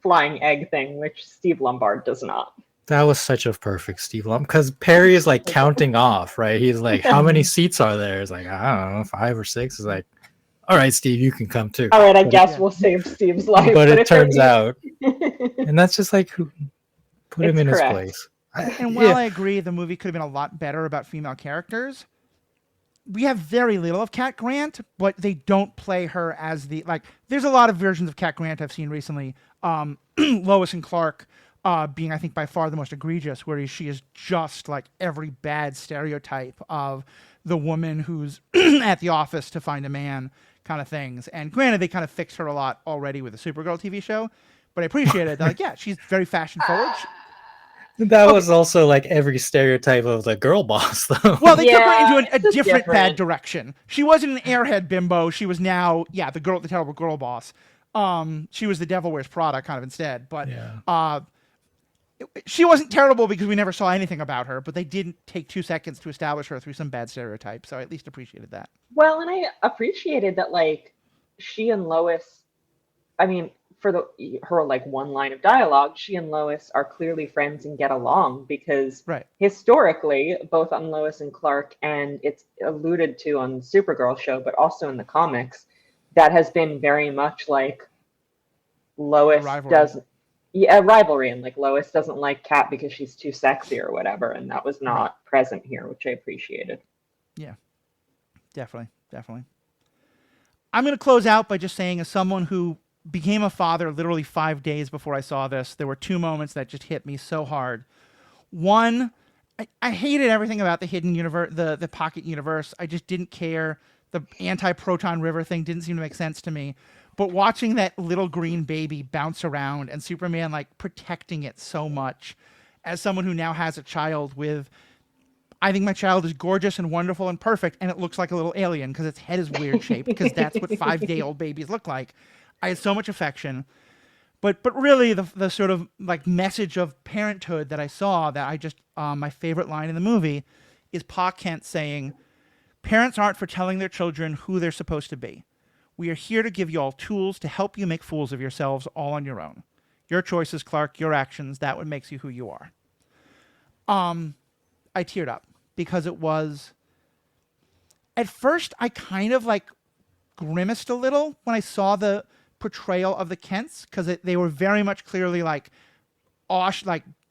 flying egg thing, which Steve Lombard does not. That was such a perfect Steve Lump because Perry is like counting off, right? He's like, how many seats are there? It's like, I don't know, 5 or 6. It's like, all right, Steve, you can come too. All right, I guess we'll save Steve's life. But it if there turns is- out, and that's just like, who put him It's in correct. his place. And while I agree the movie could have been a lot better about female characters, we have very little of Cat Grant, but they don't play her as the, like, there's a lot of versions of Cat Grant I've seen recently. Lois and Clark being, I think, by far the most egregious, where she is just like every bad stereotype of the woman who's at the office to find a man kind of things. And granted, they kind of fixed her a lot already with the Supergirl TV show, but I appreciate it. They're like, yeah, she's very fashion forward. That was also like every stereotype of the girl boss, though. Well, they took her Yeah, into a it's different bad different. direction. She wasn't an airhead bimbo. She was now, the terrible girl boss. She was the Devil Wears Prada kind of instead. But she wasn't terrible because we never saw anything about her. But they didn't take 2 seconds to establish her through some bad stereotype. So I at least appreciated that. Well, and I appreciated that, like, she and Lois, I mean, for her like one line of dialogue, she and Lois are clearly friends and get along because Right. historically, both on Lois and Clark, and it's alluded to on the Supergirl show, but also in the comics, that has been very much like Lois doesn't. Yeah, a rivalry, and like Lois doesn't like Cat because she's too sexy or whatever, and that was not present here, which I appreciated. Yeah, definitely. I'm going to close out by just saying, as someone who became a father literally 5 days before I saw this, there were 2 moments that just hit me so hard. One, I hated everything about the hidden universe, the pocket universe. I just didn't care. The anti-proton river thing didn't seem to make sense to me. But watching that little green baby bounce around and Superman like protecting it so much, as someone who now has a child with, I think my child is gorgeous and wonderful and perfect, and it looks like a little alien because its head is weird shaped, because that's what 5-day-old babies look like. I had so much affection. But really the sort of like message of parenthood that I saw, that I just, my favorite line in the movie is Pa Kent saying, "Parents aren't for telling their children who they're supposed to be. We are here to give you all tools to help you make fools of yourselves all on your own. Your choices, Clark, your actions, that what makes you who you are." I teared up because it was, at first I kind of like grimaced a little when I saw the portrayal of the Kents, because they were very much clearly like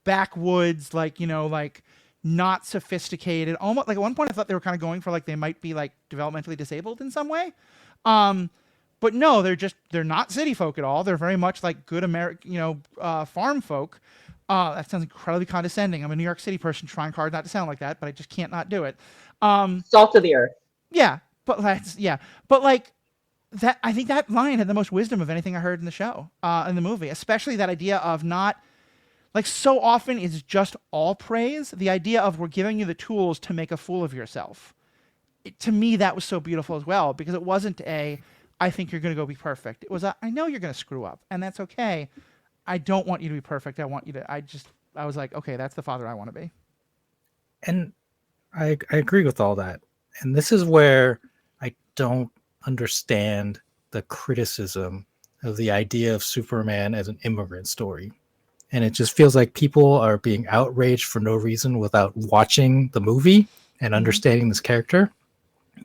backwoods, like, you know, like not sophisticated, almost like at one point I thought they were kind of going for like they might be like developmentally disabled in some way. But no, they're not city folk at all. They're very much like good American, farm folk. That sounds incredibly condescending. I'm a New York City person trying hard not to sound like that, but I just can't not do it. Salt of the earth. Yeah, but like that, I think that line had the most wisdom of anything I heard in the show, in the movie, especially that idea of not, like, so often it's just all praise. The idea of we're giving you the tools to make a fool of yourself. To me, that was so beautiful as well, because it wasn't I think you're going to go be perfect. It was I know you're going to screw up, and that's okay. I don't want you to be perfect. I want you to, I was like, okay, that's the father I want to be. And I agree with all that. And this is where I don't understand the criticism of the idea of Superman as an immigrant story. And it just feels like people are being outraged for no reason without watching the movie and understanding this character.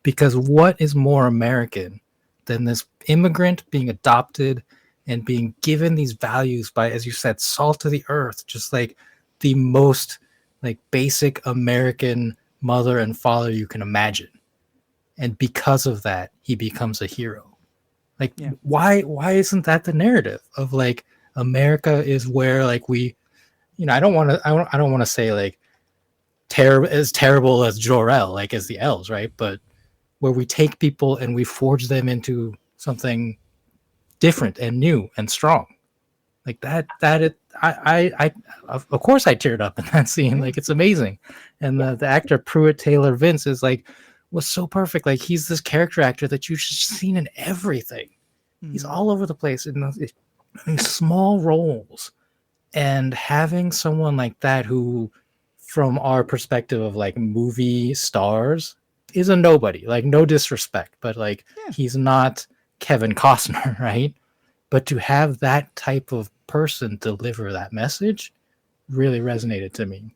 Because what is more American than this immigrant being adopted and being given these values by, as you said, salt of the earth, just like the most like basic American mother and father you can imagine. And because of that, he becomes a hero. Like, why isn't that the narrative of like America is where like we, I don't want to say like as terrible as Jor-El, like as the elves, right? But where we take people and we forge them into something different and new and strong, like I of course I teared up in that scene. Like, it's amazing. And the actor Pruitt Taylor Vince was so perfect. Like, he's this character actor that you've just seen in everything. He's all over the place in these small roles, and having someone like that who, from our perspective of like movie stars, is a nobody. Like, no disrespect, but like he's not Kevin Costner, right? But to have that type of person deliver that message really resonated to me.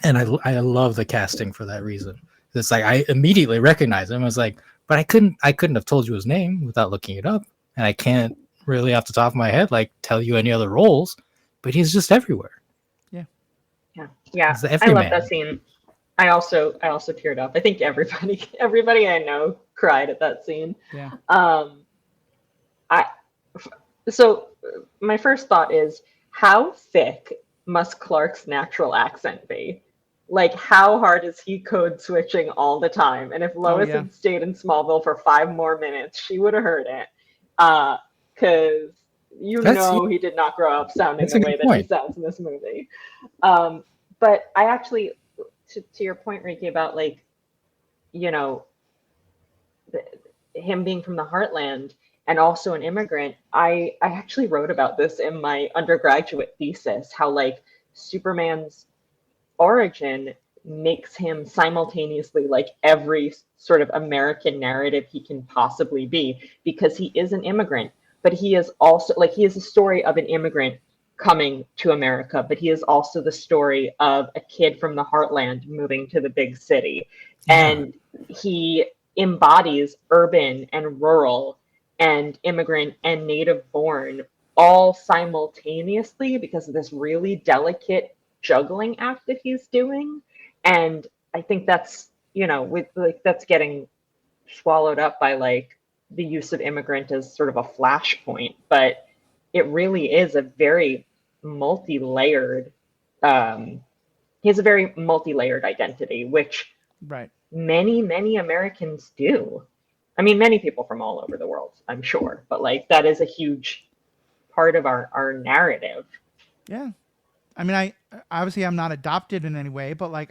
And I love the casting for that reason. It's like I immediately recognized him. I was like, but I couldn't have told you his name without looking it up. And I can't really off the top of my head like tell you any other roles, but he's just everywhere. Yeah. He's the I love everyman. that scene. I also teared up. I think everybody I know cried at that scene. Yeah. So my first thought is, how thick must Clark's natural accent be? Like, how hard is he code switching all the time? And if Lois yeah. had stayed in Smallville for 5 more minutes, she would have heard it. Because he did not grow up sounding the way that he sounds in this movie. But I actually, to your point, Riki, about like, him being from the heartland and also an immigrant, I actually wrote about this in my undergraduate thesis, how like Superman's origin makes him simultaneously like every sort of American narrative he can possibly be, because he is an immigrant, but he is also like, he is a story of an immigrant coming to America, but he is also the story of a kid from the heartland moving to the big city. Yeah. And he embodies urban and rural and immigrant and native born all simultaneously because of this really delicate juggling act that he's doing. And I think that's, that's getting swallowed up by like the use of immigrant as sort of a flashpoint, but it really is a very multi-layered, he has a very multi-layered identity, which many Americans do. I mean, many people from all over the world, I'm sure, but like that is a huge part of our narrative. Yeah. I mean, I'm not adopted in any way, but like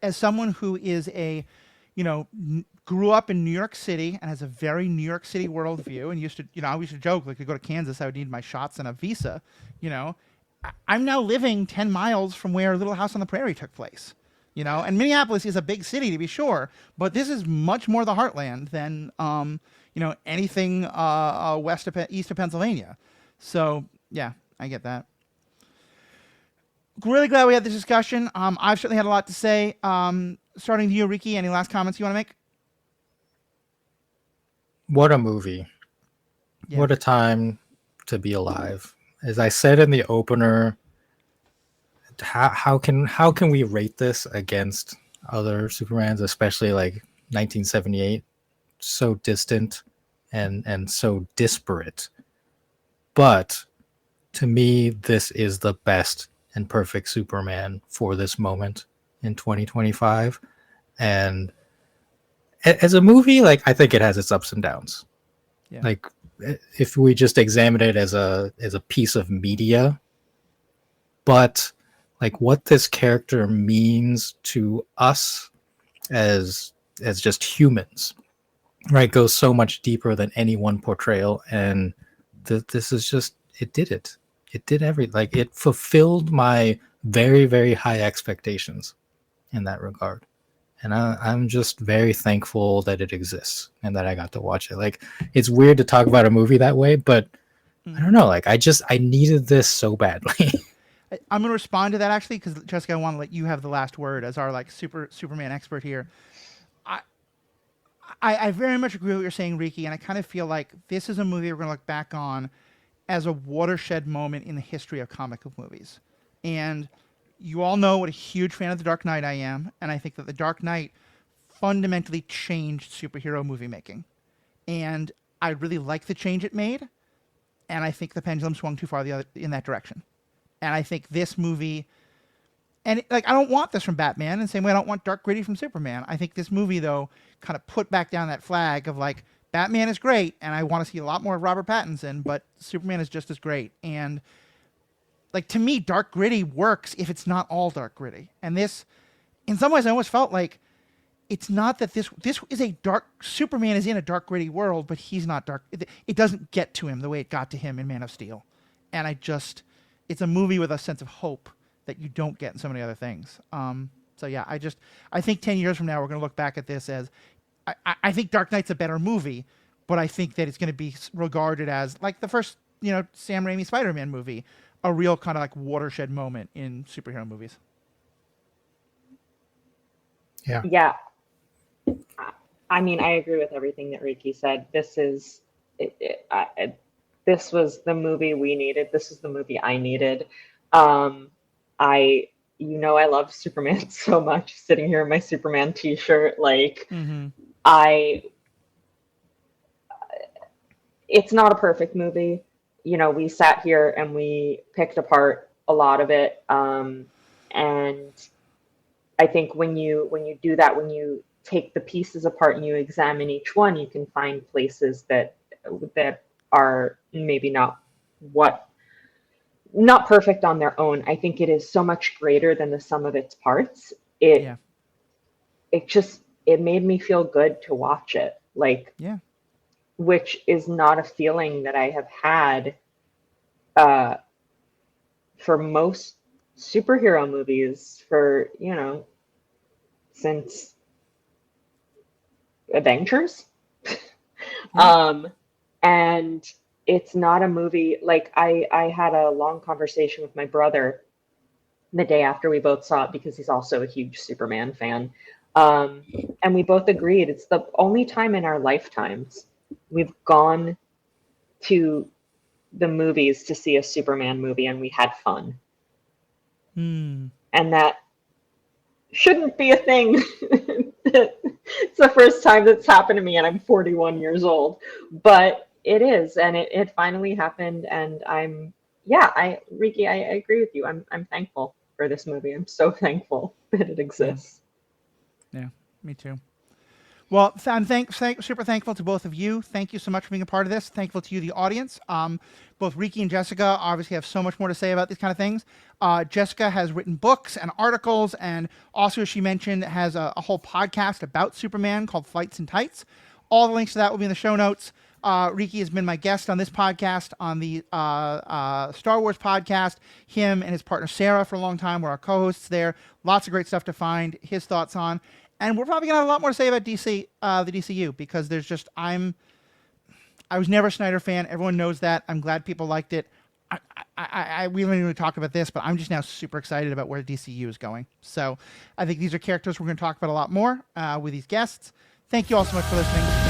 as someone who is grew up in New York City and has a very New York City worldview, and I used to joke, like, to go to Kansas, I would need my shots and a visa. I'm now living 10 miles from where Little House on the Prairie took place. And Minneapolis is a big city, to be sure, but this is much more the heartland than anything east of Pennsylvania. So yeah, I get that. Really glad we had this discussion. I've certainly had a lot to say. Starting with you, Riki, any last comments you want to make? What a movie. Yeah. What a time to be alive. As I said in the opener, how can we rate this against other Supermans, especially like 1978? So distant and so disparate. But to me, this is the best and perfect Superman for this moment in 2025. And as a movie, like, I think it has its ups and downs. Yeah. Like, if we just examine it as a piece of media, but like what this character means to us as just humans, right, goes so much deeper than any one portrayal. And this is just, it did it fulfilled my very, very high expectations in that regard. And I'm just very thankful that it exists and that I got to watch it. Like, it's weird to talk about a movie that way, but I don't know. Like, I needed this so badly. I'm going to respond to that, actually, because, Jessica, I want to let you have the last word as our like Superman expert here. I very much agree with what you're saying, Riki, and I kind of feel like this is a movie we're going to look back on as a watershed moment in the history of comic book movies. And you all know what a huge fan of The Dark Knight I am, and I think that The Dark Knight fundamentally changed superhero movie making. And I really like the change it made, and I think the pendulum swung too far in that direction. And I think this movie, and I don't want this from Batman, in the same way I don't want dark gritty from Superman. I think this movie, though, kind of put back down that flag of like, Batman is great, and I want to see a lot more of Robert Pattinson, but Superman is just as great. And like, to me, dark gritty works if it's not all dark gritty. And this, in some ways, I almost felt like it's not that this is a dark, Superman is in a dark gritty world, but he's not dark. It doesn't get to him the way it got to him in Man of Steel. And it's a movie with a sense of hope that you don't get in so many other things. So yeah, I think 10 years from now, we're going to look back at this as, I think Dark Knight's a better movie, but I think that it's going to be regarded as like the first, Sam Raimi Spider-Man movie, a real kind of like watershed moment in superhero movies. Yeah. Yeah. I mean, I agree with everything that Riki said. This is, this was the movie we needed. This is the movie I needed. I, I love Superman so much. Sitting here in my Superman t-shirt, like, it's not a perfect movie. We sat here and we picked apart a lot of it. And I think when you do that, when you take the pieces apart and you examine each one, you can find places that are maybe not perfect on their own. I think it is so much greater than the sum of its parts. It made me feel good to watch it. Like, which is not a feeling that I have had for most superhero movies for, since Avengers. And it's not a movie, like I had a long conversation with my brother the day after we both saw it, because he's also a huge Superman fan. And we both agreed it's the only time in our lifetimes we've gone to the movies to see a Superman movie and we had fun. And that shouldn't be a thing. It's the first time that's happened to me, and I'm 41 years old. But it is, and it finally happened, and Riki, I agree with you. I'm thankful for this movie. I'm so thankful that it exists. Yeah, me too. Well, I'm super thankful to both of you. Thank you so much for being a part of this. Thankful to you, the audience. Both Riki and Jessica obviously have so much more to say about these kind of things. Jessica has written books and articles, and also, as she mentioned, has a whole podcast about Superman called Flights and Tights. All the links to that will be in the show notes. Riki has been my guest on this podcast, on the Star Wars podcast. Him and his partner Sarah for a long time were our co-hosts there. Lots of great stuff to find his thoughts on. And we're probably going to have a lot more to say about DC, the DCU, because there's just, I was never a Snyder fan. Everyone knows that. I'm glad people liked it. We don't even talk about this, but I'm just now super excited about where DCU is going. So I think these are characters we're going to talk about a lot more with these guests. Thank you all so much for listening.